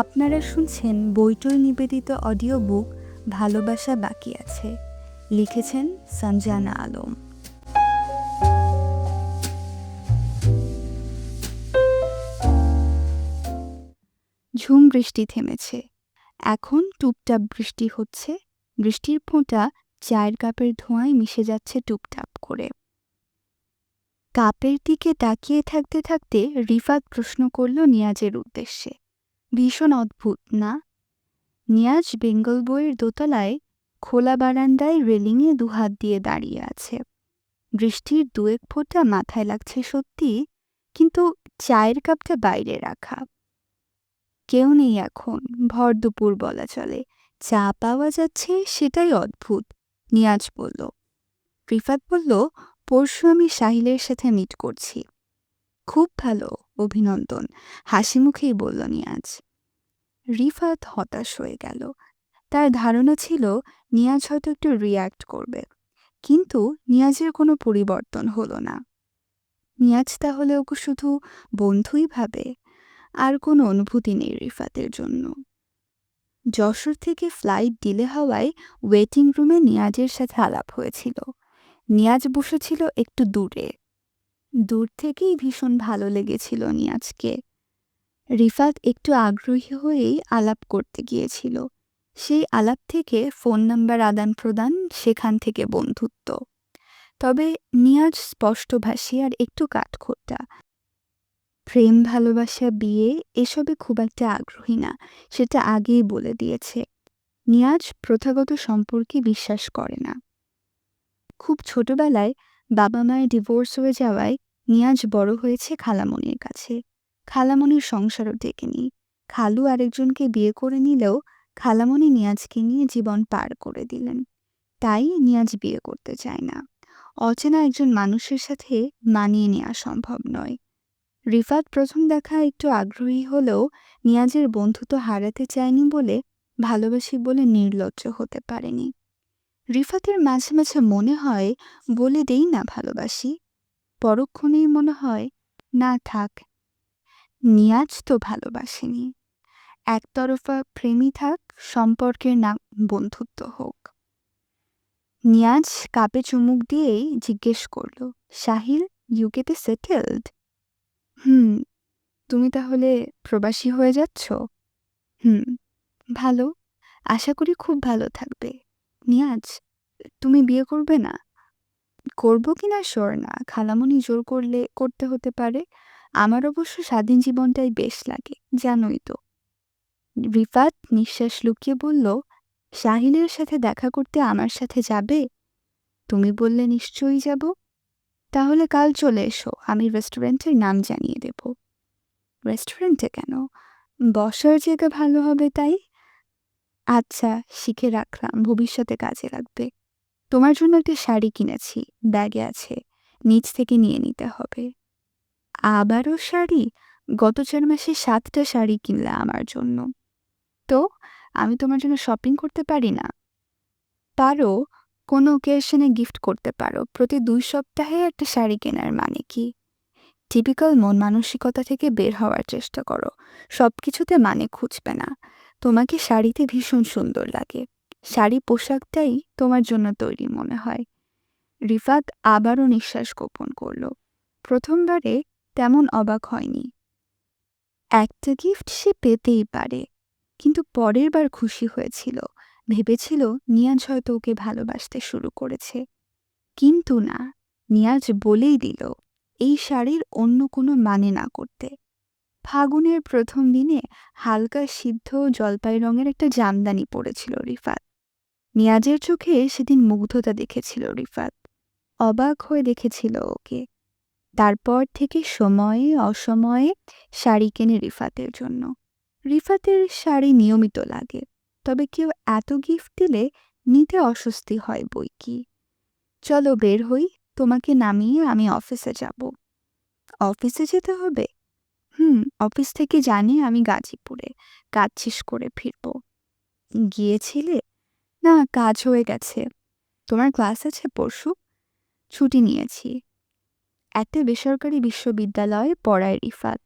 আপনারা শুনছেন বইটই নিবেদিত অডিও বুক ভালোবাসা বাকি আছে। লিখেছেন সঞ্জানা আলম। ঝুম বৃষ্টি থেমেছে। এখন টুপটাপ বৃষ্টি হচ্ছে। বৃষ্টির ফোঁটা চায়ের কাপের ধোঁয়ায় মিশে যাচ্ছে টুপটাপ করে। কাপের দিকে তাকিয়ে থাকতে থাকতে রিফাত প্রশ্ন করল নিয়াজের উদ্দেশ্যে, ভীষণ অদ্ভুত না? নিয়াজ বেঙ্গল বইয়ের দোতলায় খোলা বারান্দায় রেলিংয়ে দুহাত দিয়ে দাঁড়িয়ে আছে। বৃষ্টির দুয়েক ফোঁটা মাথায় লাগছে সত্যি, কিন্তু চায়ের কাপটা বাইরে রাখা। কেউ নেই এখন, ভর দুপুর বলা চলে। চা পাওয়া যাচ্ছে, সেটাই অদ্ভুত, নিয়াজ বলল। রিফাত বলল, পরশু আমি সাহিলের সাথে মিট করছি। খুব ভালো, অভিনন্দন, হাসি মুখেই বলল নিয়াজ। রিফাত হতাশ হয়ে গেল। তার ধারণা ছিল নিয়াজ হয়তো একটু রিয়্যাক্ট করবে, কিন্তু নিয়াজের কোনো পরিবর্তন হলো না। নিয়াজ তাহলে ওকে শুধু বন্ধুই ভাবে, আর কোনো অনুভূতি নেই রিফাতের জন্য। যশোর থেকে ফ্লাইট ডিলে হওয়ায় ওয়েটিং রুমে নিয়াজের সাথে আলাপ হয়েছিল। নিয়াজ বসেছিল একটু দূরে। দূর থেকেই ভীষণ ভালো লেগেছিল নিয়াজকে। রিফাত একটু আগ্রহী হয়েই আলাপ করতে গিয়েছিল। সেই আলাপ থেকে ফোন নাম্বার আদান প্রদান, সেখান থেকে বন্ধুত্ব। তবে নিয়াজ স্পষ্টভাষী আর একটু কাঠখোট্টা। প্রেম, ভালোবাসা, বিয়ে এসবে খুব একটা আগ্রহী না, সেটা আগেই বলে দিয়েছে। নিয়াজ প্রথাগত সম্পর্কে বিশ্বাস করে না। খুব ছোটবেলায় বাবা মায়ের ডিভোর্স হয়ে যাওয়ায় নিয়াজ বড় হয়েছে খালামণির কাছে। খালামণির সংসারও টেকেনি। খালু আরেকজনকে বিয়ে করে নিলেও খালামণি নিয়াজকে নিয়ে জীবন পার করে দিলেন। তাই নিয়াজ বিয়ে করতে চায় না। অচেনা একজন মানুষের সাথে মানিয়ে নেওয়া সম্ভব নয়। রিফাত প্রথম দেখা একটু আগ্রহী হলেও নিয়াজের বন্ধুত্ব হারাতে চায়নি বলে, ভালোবাসি বলে নির্লজ্জ হতে পারেনি। রিফাতের মাঝে মাঝে মনে হয় বলে দেই না ভালোবাসি, পরক্ষণেই মনে হয় না থাক, নিয়াজ তো ভালোবাসেনি। একতরফা প্রেমই থাক, সম্পর্কের নাম বন্ধুত্ব হোক। নিয়াজ কাপে চুমুক দিয়েই জিজ্ঞেস করল, সাহিল ইউকেতে সেটেলড? হুম। তুমি তাহলে প্রবাসী হয়ে যাচ্ছ? হুম। ভালো, আশা করি খুব ভালো থাকবে। নিয়াজ, তুমি বিয়ে করবে না? করব কিনা শিওর না, খালামণি জোর করলে করতে হতে পারে। আমার অবশ্য স্বাধীন জীবনটাই বেশ লাগে, জানোই তো। রিফাত নিঃশ্বাস লুকিয়ে বলল, সাহিলের সাথে দেখা করতে আমার সাথে যাবে? তুমি বললে নিশ্চয়ই যাব। তাহলে কাল চলে এসো, আমি রেস্টুরেন্টের নাম জানিয়ে দেব। রেস্টুরেন্টে কেন? বসার জায়গা ভালো হবে তাই। আচ্ছা, শিখে রাখলাম, ভবিষ্যতে কাজে লাগবে। তোমার জন্য একটা শাড়ি কিনেছি, ব্যাগে আছে, নিচ থেকে নিয়ে নিতে হবে। আবারও শাড়ি? গত 4 মাসে 7টা শাড়ি কিনলে আমার জন্য। তো আমি তোমার জন্য শপিং করতে পারি না? পারো, কোনো ওকেশনে গিফট করতে পারো। প্রতি 2 সপ্তাহে একটা শাড়ি কেনার মানে কি? টিপিক্যাল মন মানসিকতা থেকে বের হওয়ার চেষ্টা করো। সব কিছুতে মানে খুঁজবে না। তোমাকে শাড়িতে ভীষণ সুন্দর লাগে। শাড়ি পোশাকটাই তোমার জন্য তৈরি মনে হয়। রিফাত আবারও নিঃশ্বাস গোপন করল। প্রথমবারে তেমন অবাক হয়নি। একটা গিফট সে পেতেই পারে, কিন্তু পরের বার খুশি হয়েছিল। ভেবেছিল নিয়াজ হয়তো ওকে ভালোবাসতে শুরু করেছে। কিন্তু না, নিয়াজ বলেই দিল এই শাড়ির অন্য কোনো মানে না করতে। ফাগুনের প্রথম দিনে হালকা সিদ্ধ জলপাই রঙের একটা জামদানি পরেছিল রিফাত। নিয়াজের চোখে সেদিন মুগ্ধতা দেখেছিল রিফাত। অবাক হয়ে দেখেছিল ওকে। তারপর থেকে সময়ে অসময়ে শাড়ি কেনে রিফাতের জন্য। রিফাতের শাড়ি নিয়মিত লাগে, তবে কেউ এত গিফট দিলে নিতে অস্বস্তি হয় বই কি। চলো বের হই, তোমাকে নামিয়ে আমি অফিসে যাব। অফিসে যেতে হবে? অফিস থেকে জানি আমি গাজীপুরে, কাজ শেষ করে ফিরব। গিয়েছিলে? না, কাজ হয়ে গেছে। তোমার ক্লাস আছে পরশু? ছুটি নিয়েছি। একটা বেসরকারি বিশ্ববিদ্যালয়ে পড়ায় রিফাত।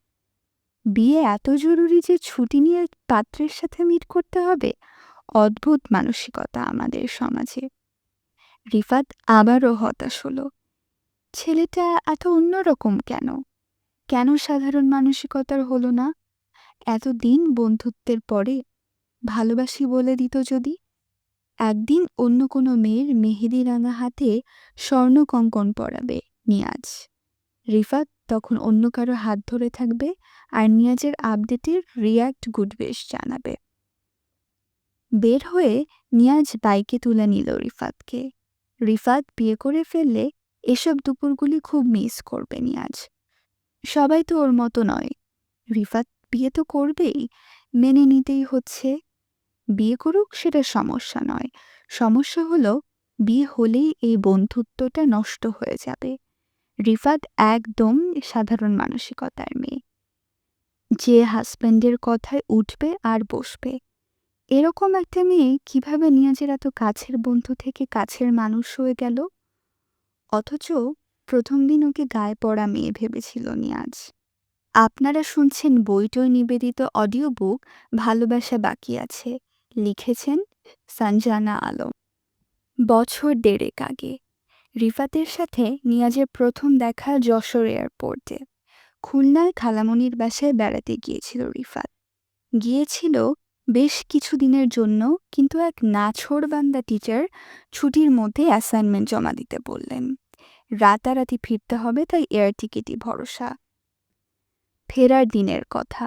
বিয়ে এত জরুরি যে ছুটি নিয়ে পাত্রের সাথে মিট করতে হবে? অদ্ভুত মানসিকতা আমাদের সমাজে। রিফাত আবারও হতাশ হলো। ছেলেটা এত অন্যরকম কেন? কেন সাধারণ মানসিকতার হলো না? এতদিন বন্ধুত্বের পরে ভালোবাসি বলে দিত যদি? একদিন অন্য কোনো মেয়ের মেহেদি রাঙা হাতে স্বর্ণ কঙ্কন পরাবে নিয়াজ। রিফাত তখন অন্য কারো হাত ধরে থাকবে আর নিয়াজের আপডেটের রিয়্যাক্ট গুড বেশ জানাবে। বের হয়ে নিয়াজ বাইকে তুলে নিল রিফাতকে। রিফাত বিয়ে করে ফেললে এসব দুপুরগুলি খুব মিস করবে নিয়াজ। সবাই তো ওর মতো নয়। রিফাত বিয়ে তো করবেই, মেনে নিতেই হচ্ছে। বিয়ে করুক সেটা সমস্যা নয়, সমস্যা হলো বিয়ে হলেই এই বন্ধুত্বটা নষ্ট হয়ে যাবে। রিফাত একদম সাধারণ মানসিকতার মেয়ে, যে হাজব্যান্ডের কথায় উঠবে আর বসবে। এরকম একটা মেয়ে কিভাবে নিয়াজের এত কাছের বন্ধু থেকে কাছের মানুষ হয়ে গেল? অথচ প্রথম দিন ওকে গায়ে পড়া মেয়ে ভেবেছিল নিয়াজ। আপনারা শুনছেন বইটই নিবেদিত অডিও বুক ভালোবাসা বাকি আছে। লিখেছেন সঞ্জানা আলম। বছর দেড়েক আগে রিফাতের সাথে নিয়াজের প্রথম দেখা যশোর এয়ারপোর্টে। খুলনায় খালামণির বাসায় বেড়াতে গিয়েছিল রিফাত। গিয়েছিল বেশ কিছুদিনের জন্য, কিন্তু এক নাছোড়বান্দা টিচার ছুটির মধ্যে অ্যাসাইনমেন্ট জমা দিতে বললেন। রাতারাতি ফিরতে হবে, তাই এয়ার টিকিটই ভরসা। ফেরার দিনের কথা,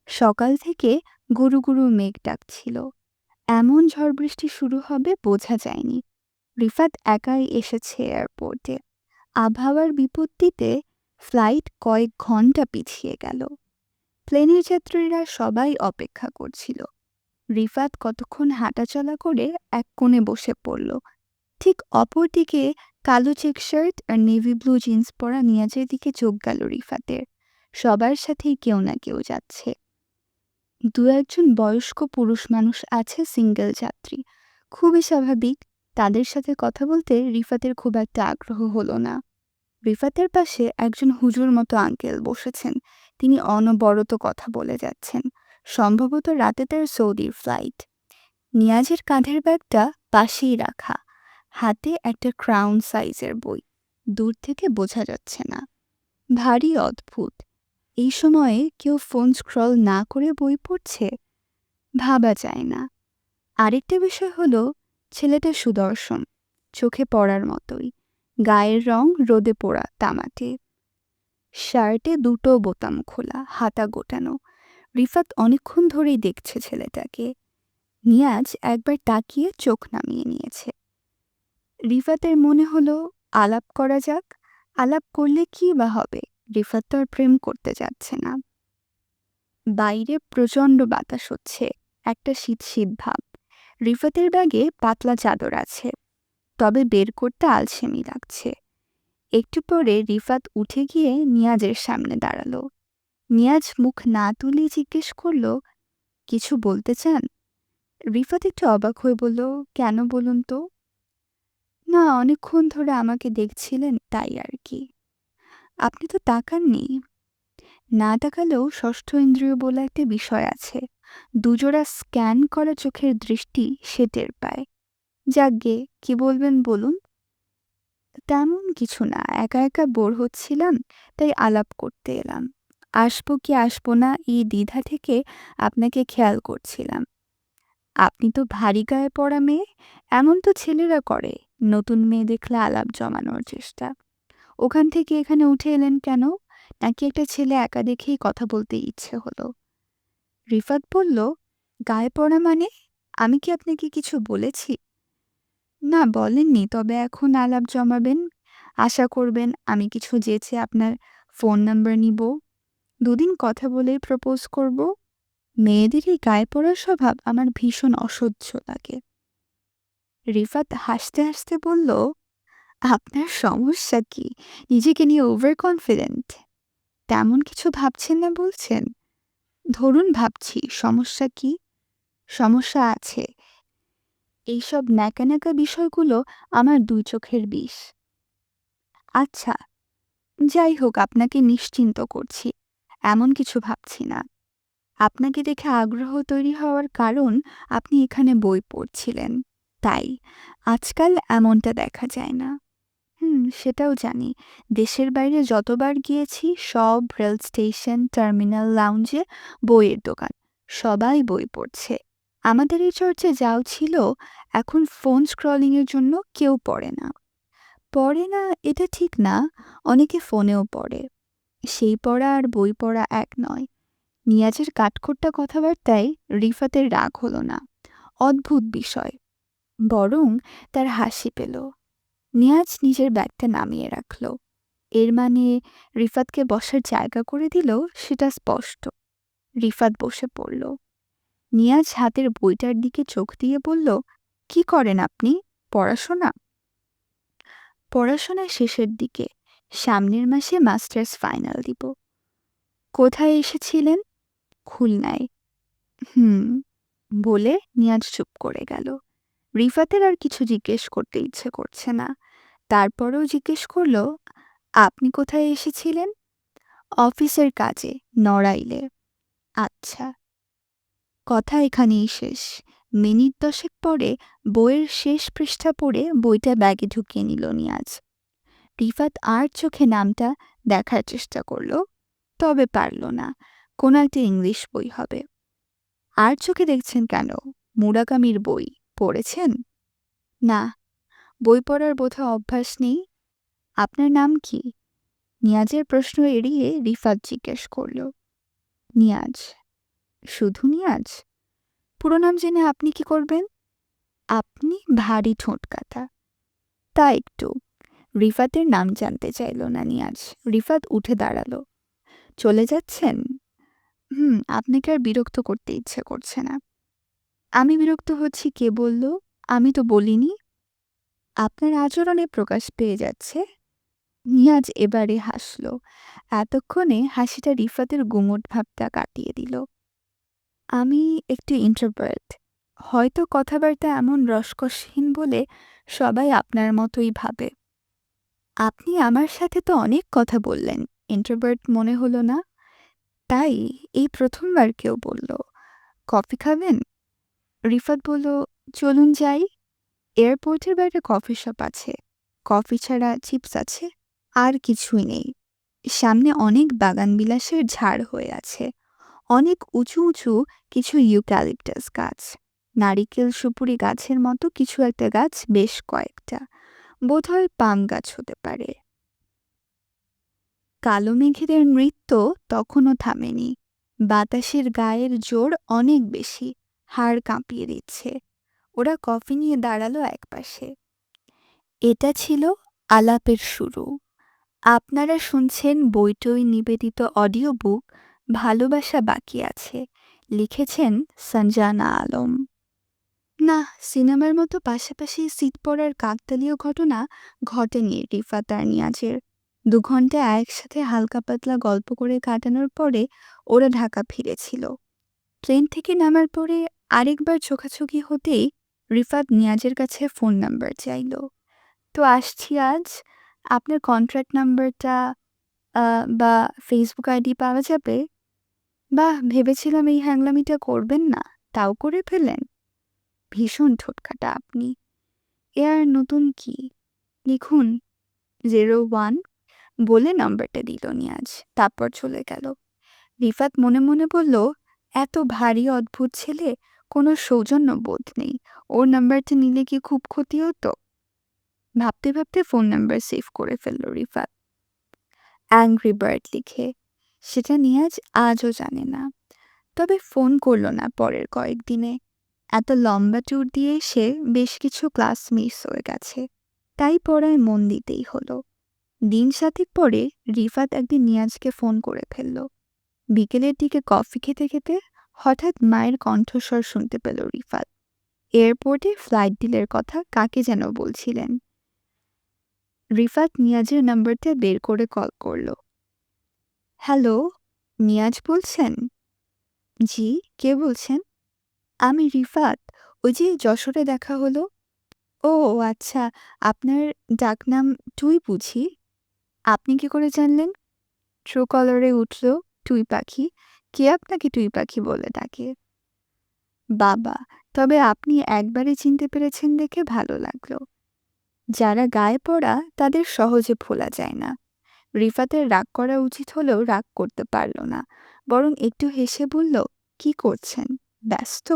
সকাল থেকে গুরু গুরু মেঘ ডাকছিল। এমন ঝড় বৃষ্টি শুরু হবে বোঝা যায়নি। রিফাত একাই এসেছে এয়ারপোর্টে। আবহাওয়ার বিপত্তিতে ফ্লাইট কয়েক ঘন্টা পিছিয়ে গেল। প্লেনের যাত্রীরা সবাই অপেক্ষা করছিল। রিফাত কতক্ষণ হাঁটাচলা করে এক কোণে বসে পড়ল। ঠিক অপরদিকে কালো চেক শার্ট আর নেভি ব্লু জিন্স পরা নিয়াজের দিকে চোখ গেল রিফাতের। সবার সাথেই কেউ না কেউ যাচ্ছে। দু একজন বয়স্ক পুরুষ মানুষ আছে সিঙ্গেল যাত্রী, খুবই স্বাভাবিক। তাদের সাথে কথা বলতে রিফাতের খুব একটা আগ্রহ হলো না। রিফাতের পাশে একজন হুজুর মতো আঙ্কেল বসেছেন। তিনি অনবরত কথা বলে যাচ্ছেন। সম্ভবত রাতে তার সৌদির ফ্লাইট। নিয়াজের কাঁধের ব্যাগটা পাশেই রাখা, হাতে একটা ক্রাউন সাইজের বই। দূর থেকে বোঝা যাচ্ছে না। ভারী অদ্ভুত, এই সময়ে কেউ ফোন স্ক্রল না করে বই পড়ছে, ভাবা যায় না। আরেকটা বিষয় হলো ছেলেটা সুদর্শন, চোখে পড়ার মতোই। গায়ের রং রোদে পোড়া তামাটে, শার্টে দুটো বোতাম খোলা, হাতা গোটানো। রিফাত অনেকক্ষণ ধরেই দেখছে ছেলেটাকে। নিয়াজ একবার তাকিয়ে চোখ নামিয়ে নিয়েছে। রিফাতের মনে হলো আলাপ করা যাক। আলাপ করলে কি বা হবে? রিফাত তো আর প্রেম করতে যাচ্ছে না। বাইরে প্রচণ্ড বাতাস হচ্ছে, একটা শীত শীত ভাব। রিফাতের ব্যাগে পাতলা চাদর আছে, তবে বের করতে আলসেমি লাগছে। একটু পরে রিফাত উঠে গিয়ে নিয়াজের সামনে দাঁড়ালো। নিয়াজ মুখ না তুলে জিজ্ঞেস করল, কিছু বলতে চান? রিফাত একটু অবাক হয়ে বলল, কেন বলুন তো? না, অনেকক্ষণ ধরে আমাকে দেখছিলেন তাই আর কি। আপনি তো তাকাননি। না তাকালেও ষষ্ঠ ইন্দ্রিয় বলে একটা বিষয় আছে। দুজোড়া স্ক্যান করা চোখের দৃষ্টি সে টের পায়। যাকগে, কি বলবেন বলুন। তেমন কিছু না, একা একা বোর হচ্ছিলাম, তাই আলাপ করতে এলাম। আসবো কি আসবো না এই দ্বিধা থেকে আপনাকে খেয়াল করছিলাম। আপনি তো ভারী গায়ে পড়া মেয়ে, এমন তো ছেলেরা করে, নতুন মেয়ে দেখলে আলাপ জমানোর চেষ্টা। ওখান থেকে এখানে উঠে এলেন কেন? নাকি একটা ছেলে একা দেখেই কথা বলতে ইচ্ছে হলো? রিফাত বলল, গায়ে পড়া মানে? আমি কি আপনাকে কিছু বলেছি? না বলেননি, তবে এখন আলাপ জমাবেন, আশা করবেন আমি কিছু যেচে আপনার ফোন নাম্বার নিব, দুদিন কথা বলেই প্রপোজ করব। মেয়েদের এই গায়ে পড়ার স্বভাব আমার ভীষণ অসহ্য লাগে। রিফাত হাসতে হাসতে বলল, আপনার সমস্যা কি? নিজেকে নিয়ে ওভার কনফিডেন্ট? তেমন কিছু ভাবছেন না বলছেন? ধরুন ভাবছি, সমস্যা কি? সমস্যা আছে। এইসব ন্যাকা ন্যাকা বিষয়গুলো আমার দুই চোখের বিষ। আচ্ছা, যাই হোক, আপনাকে নিশ্চিন্ত করছি, এমন কিছু ভাবছি না। আপনাকে দেখে আগ্রহ তৈরি হওয়ার কারণ আপনি এখানে বই পড়ছিলেন। তাই। আজকাল এমনটা দেখা যায় না। সেটাও জানি। দেশের বাইরে যতবার গিয়েছি সব রেল স্টেশন, টার্মিনাল লাউঞ্জে বইয়ের দোকান। সবাই বই পড়ছে। আমাদের এই চর্চে যাও ছিল, এখন ফোন স্ক্রলিং এর জন্য কেউ পড়ে না। পড়ে না এটা ঠিক না, অনেকে ফোনেও পড়ে। সেই পড়া আর বই পড়া এক নয়। নিয়াজের কাঠখোট্টা কথাবার্তায় রিফাতের রাগ হলো না। অদ্ভুত বিষয়। বরং তার হাসি পেল। নিয়াজ নিজের ব্যাগটা নামিয়ে রাখল। এর মানে রিফাতকে বসার জায়গা করে দিল, সেটা স্পষ্ট। রিফাত বসে পড়ল। নিয়াজ হাতের বইটার দিকে চোখ দিয়ে বলল, কি করেন আপনি? পড়াশোনা? পড়াশোনা শেষের দিকে। সামনের মাসে মাস্টার্স ফাইনাল দিব। কোথায় এসেছিলেন? খুলনায়। হুম বলে নিয়াজ চুপ করে গেল। রিফাতের আর কিছু জিজ্ঞেস করতে ইচ্ছে করছে না। তারপরেও জিজ্ঞেস করল, আপনি কোথায় এসেছিলেন? অফিসের কাজে, নড়াইলে। আচ্ছা। কথা এখানেই শেষ। মিনিট 10 পরে বইয়ের শেষ পৃষ্ঠা পড়ে বইটা ব্যাগে ঢুকিয়ে নিল নিয়াজ। রিফাত আর চোখে নামটা দেখার চেষ্টা করল, তবে পারল না। কোনো একটা ইংলিশ বই হবে। আর চোখে দেখছেন কেন? মুরাকামির বই পড়েছেন? না, বই পড়ার বোধহয় অভ্যাস নেই। আপনার নাম কি? নিয়াজের প্রশ্ন এড়িয়ে রিফাত জিজ্ঞেস করল। নিয়াজ। শুধু নিয়াজ? পুরো নাম জেনে আপনি কি করবেন? আপনি ভারী ঠোঁটকাটা। তা একটু। রিফাতের নাম জানতে চাইল না নিয়াজ। রিফাত উঠে দাঁড়ালো। চলে যাচ্ছেন? আপনাকে আর বিরক্ত করতে ইচ্ছে করছে না। আমি বিরক্ত হচ্ছি কে বলল? আমি তো বলিনি। আপনার আচরণে প্রকাশ পেয়ে যাচ্ছে। নিয়াজ এবারে হাসল। এতক্ষণে হাসিটা রিফাতের গুমোট ভাবটা কাটিয়ে দিল। আমি একটু ইন্ট্রোভার্ট। হয়তো কথাবার্তা এমন রসকসহীন বলে সবাই আপনার মতোই ভাবে। আপনি আমার সাথে তো অনেক কথা বললেন, ইন্ট্রোভার্ট মনে হলো না। তাই এই প্রথমবার কেউ বলল। কফি খাবেন? রিফাত বলল, চলুন যাই। এয়ারপোর্টের বাইরে কফি শপ আছে। কফি ছাড়া চিপস আছে, আর কিছুই নেই। সামনে অনেক বাগানবিলাসের ঝাড় হয়ে আছে। অনেক উঁচু উঁচু কিছু ইউক্যালিপটাস গাছ, নারিকেল সুপুরি গাছের মতো কিছু একটা গাছ, বেশ কয়েকটা। বোধহয় পাম গাছ হতে পারে। কালো মেঘেদের নৃত্য তখনও থামেনি। বাতাসের গায়ের জোর অনেক বেশি, হাড় কাঁপিয়ে দিচ্ছে। ওরা কফি নিয়ে দাঁড়ালো একপাশে। এটা ছিল আলাপের শুরু। আপনারা শুনছেন বইটই নিবেদিত অডিও বুক ভালোবাসা বাকি আছে। লিখেছেন সঞ্জানা আলম। না, সিনেমার মতো পাশাপাশি সিট পড়ার কাকতালীয় ঘটনা ঘটেনি রিফাত আর নিয়াজের। 2 ঘন্টা একসাথে হালকা পাতলা গল্প করে কাটানোর পরে ওরা ঢাকা ফিরেছিল। ট্রেন থেকে নামার পরে আরেকবার চোখাচোখি হতেই রিফাত নিয়াজের কাছে ফোন নাম্বার চাইল। তো আসছি আজ। আপনার কন্ট্রাক্ট নাম্বারটা বা ফেসবুক আইডি পাওয়া যাবে? বাহ, ভেবেছিলাম এই হ্যাংলামিটা করবেন না, তাও করে ফেলেন। ভীষণ ঠোটকাটা আপনি। এ আর নতুন কি? লিখুন 01 বলে নাম্বারটা দিল নিয়াজ। তারপর চলে গেল। রিফাত মনে মনে বলল, এত ভারী অদ্ভুত ছেলে, কোনো সৌজন্য বোধ নেই। ওর নাম্বারটা নিলে কি খুব ক্ষতি হতো? ভাবতে ভাবতে ফোন নাম্বার সেভ করে ফেলল রিফাত। অ্যাংরি বার্ড লিখে। সেটা নিয়াজ আজও জানে না। তবে ফোন করল না পরের কয়েকদিনে। এত লম্বা ট্যুর দিয়ে এসে বেশ কিছু ক্লাস মিস হয়ে গেছে। তাই পড়ায় মন দিতেই হলো। দিন 7 পরে রিফাত একদিন নিয়াজকে ফোন করে ফেলল। বিকেলের দিকে কফি খেতে খেতে হঠাৎ মায়ের কণ্ঠস্বর শুনতে পেল রিফাত। এয়ারপোর্টে ফ্লাইট ডিলের কথা কাকে যেন বলছিলেন। রিফাত নিয়াজের নাম্বারটা বের করে কল করল। হ্যালো, নিয়াজ বলছেন? জি, কে বলছেন? আমি রিফাত। ওই যে যশোরে দেখা হলো। ও আচ্ছা, আপনার ডাকনাম টুই বুঝি? আপনি কি করে জানলেন? ট্রু কলারে উঠল। টুই পাখি? কে আপনাকে টুই পাখি বলে ডাকে? বাবা! তবে আপনি একবারে চিনতে পেরেছেন দেখে ভালো লাগলো। যারা গায়ে পড়া তাদের সহজে ভোলা যায় না। রিফাতের রাগ করা উচিত হলেও রাগ করতে পারল না। বরং একটু হেসে বলল, "কি করছেন? ব্যস্ত?"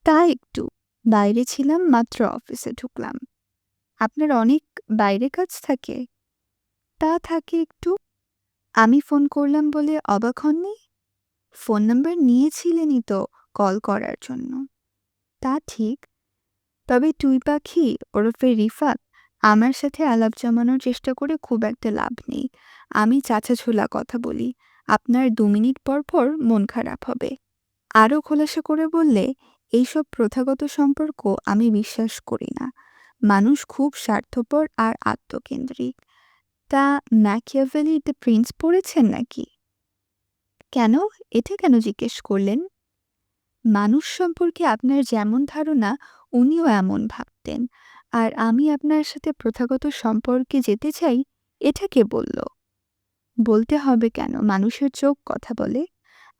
"তা একটু। বাইরে ছিলাম, মাত্র অফিসে ঢুকলাম।" "আপনার অনেক বাইরে কাজ থাকে?" "তা থাকে একটু।" "আমি ফোন করলাম বলে অবাক হননি?" "ফোন নাম্বার নিয়েছিলেনই তো কল করার জন্য।" "তা ঠিক। তবে টুই পাখি ওরফে রিফাত আমার সাথে আলাপ জমানোর চেষ্টা করে খুব একটা লাভ নেই। আমি চাঁচাছোলা কথা বলি। আপনার ২ মিনিট পর পর মন খারাপ হবে।" আরও খোলাসা করে বললে, "এইসব প্রথাগত সম্পর্ক আমি বিশ্বাস করি না। মানুষ খুব স্বার্থপর আর আত্মকেন্দ্রিক। তা ম্যাকিয়াভেলির দ্য প্রিন্স পড়েছেন নাকি?" "কেন? এটা কেন জিজ্ঞেস করলেন?" "মানুষ সম্পর্কে আপনার যেমন ধারণা উনিও এমন ভাবতেন। আর আমি আপনার সাথে প্রথাগত সম্পর্কে যেতে চাই, এটা কে বলল?" "বলতে হবে কেন? মানুষের চোখ কথা বলে।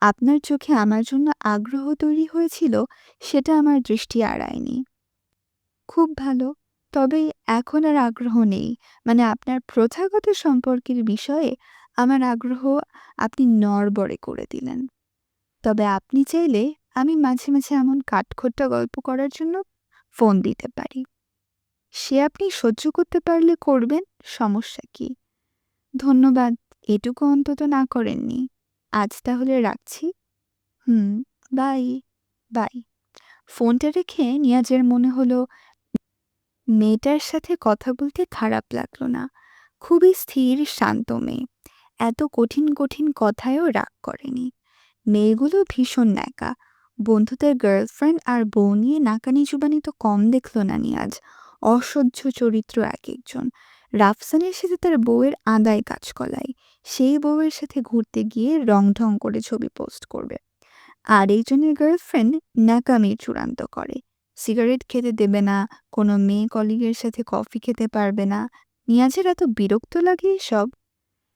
আপনার চোখে আমার জন্য আগ্রহ তৈরি হয়েছিল, সেটা আমার দৃষ্টি এড়ায়নি।" "খুব ভালো। তবে এখন আর আগ্রহ নেই। মানে আপনার প্রথাগত সম্পর্কের বিষয়ে আমার আগ্রহ আপনি নড়বড়ে করে দিলেন। তবে আপনি চাইলে আমি মাঝে মাঝে এমন কাঠখোট্টা গল্প করার জন্য ফোন দিতে পারি। সে আপনি সহ্য করতে পারলে করবেন, সমস্যা কি?" "ধন্যবাদ, এটুকু অন্তত না করেননি। আজ তাহলে রাখছি।" "হুম, বাই।" "বাই।" ফোনটা রেখে নিয়াজের মনে হলো মেয়েটার সাথে কথা বলতে খারাপ লাগলো না। খুবই স্থির শান্ত মেয়ে। এত কঠিন কঠিন কথায়ও রাগ করেনি। মেয়েগুলো ভীষণ ন্যাকা। বন্ধুদের গার্লফ্রেন্ড আর বউ নিয়ে নাকানি চুবানি তো কম দেখল না নিয়াজ। অসহ্য চরিত্র এক একজন। রাফসানের সাথে তার বউয়ের আদায় কাজকলাই। সেই বউয়ের সাথে ঘুরতে গিয়ে রং ঢং করে ছবি পোস্ট করবে। আর একজনের গার্লফ্রেন্ড ন্যাকামির চূড়ান্ত করে। সিগারেট খেতে দেবে না, কোনো মেয়ে কলিগের সাথে কফি খেতে পারবে না। নিয়াজের এত বিরক্ত লাগে এসব।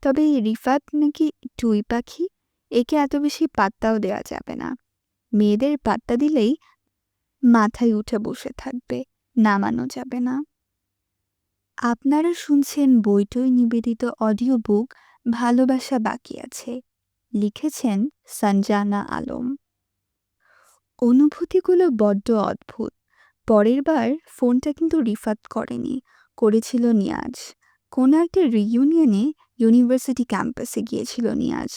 তবে এই রিফাত নাকি টুই পাখি, একে এত বেশি পাত্তাও দেওয়া যাবে না। মেয়েদের পাত্তা দিলেই মাথায় উঠে বসে থাকবে, নামানো যাবে না। আপনারা শুনছেন বইটই নিবেদিত অডিও বুক ভালোবাসা বাকি আছে। লিখেছেন সঞ্জানা আলম। অনুভূতিগুলো বড্ড অদ্ভুত। পরের বার ফোনটা কিন্তু রিফাত করেনি, করেছিল নিয়াজ। কোনো একটা রিইউনিয়নে ইউনিভার্সিটি ক্যাম্পাসে গিয়েছিল নিয়াজ।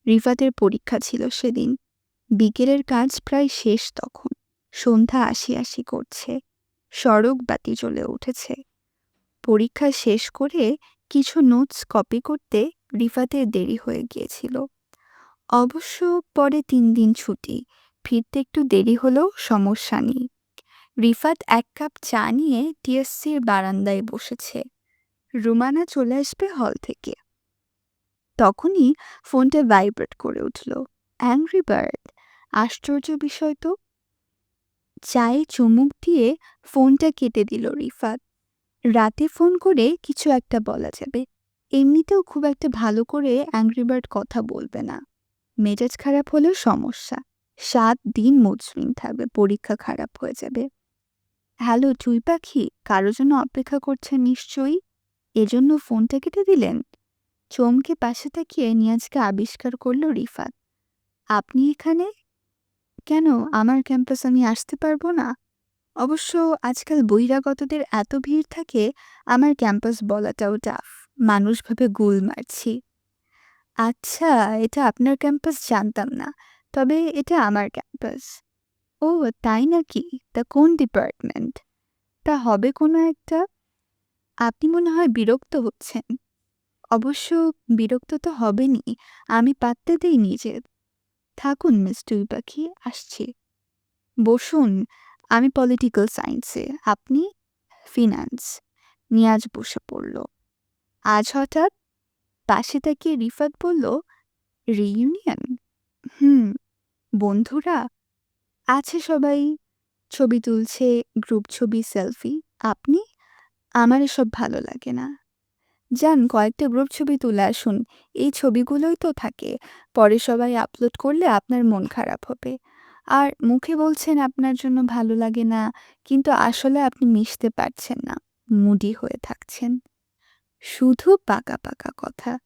রিফাতের পরীক্ষা ছিল সেদিন। বিকেলের কাজ প্রায় শেষ তখন। সন্ধ্যা আসি আসি করছে। সড়ক বাতি জ্বলে উঠেছে। পরীক্ষা শেষ করে কিছু নোটস কপি করতে রিফাতের দেরি হয়ে গিয়েছিল। অবশ্য পরে ৩ দিন ছুটি। ফিরতে একটু দেরি হলেও সমস্যা নেই। রিফাত ১ কাপ চা নিয়ে টিএসসির বারান্দায় বসেছে। রুমানা চলে আসবে হল থেকে। তখনই ফোনটা ভাইব্রেট করে উঠল। Angry bird. আশ্চর্য বিষয় তো। চায়ে চুমুক দিয়ে ফোনটা কেটে দিল রিফাত। রাতে ফোন করে কিছু একটা বলা যাবে। এমনিতেও খুব একটা ভালো করে অ্যাংরি বার্ড কথা বলবে না। মেজাজ খারাপ হলেও সমস্যা। ৭ দিন মসৃণ থাকবে, পরীক্ষা খারাপ হয়ে যাবে। "হ্যালো টুই পাখি, কারো জন্য অপেক্ষা করছেন নিশ্চয়ই? এজন্য ফোনটা কেটে দিলেন?" চমকে পাশে তাকিয়ে নিয়াজকে আবিষ্কার করল রিফাত। "আপনি এখানে? কেন, আমার ক্যাম্পাস আমি আসতে পারবো না?" "অবশ্য আজকাল বহিরাগতদের এত ভিড় থাকে, আমার ক্যাম্পাস বলাটাও টাফ। মানুষ ভাবে গুল মারছি।" "আচ্ছা, এটা আপনার ক্যাম্পাস জানতাম না। তবে এটা আমার ক্যাম্পাস।" "ও তাই নাকি? তা কোন ডিপার্টমেন্ট?" "তা হবে কোনো একটা।" "আপনি মনে হয় বিরক্ত হচ্ছেন।" "অবশ্য বিরক্ত তো হবেনই, আমি পাত্তা দেই নিজে।" "থাকুন মিস টুই পাখি, আসছি।" "বসুন, আমি পলিটিক্যাল সায়েন্সে, আপনি?" "ফিন্যান্স।" নিয়াজ বসে পড়ল। "আজ হঠাৎ?" পাশে তাকিয়ে রিফাত বলল, "রিইউনিয়ন?" "হুম।" "বন্ধুরা?" "আছে সবাই, ছবি তুলছে, গ্রুপ ছবি, সেলফি।" "আপনি?" "আমার এসব ভালো লাগে না।" যান কয়েকটা গ্রুপ ছবি তুলে আসুন। এই ছবিগুলোই তো থাকে। পরে সবাই আপলোড করলে আপনার মন খারাপ হবে। আর মুখে বলছেন আপনার জন্য ভালো লাগে না, কিন্তু আসলে আপনি মিশতে পারছেন না। মুডি হয়ে থাকছেন। শুধু পাকা, পাকা কথা।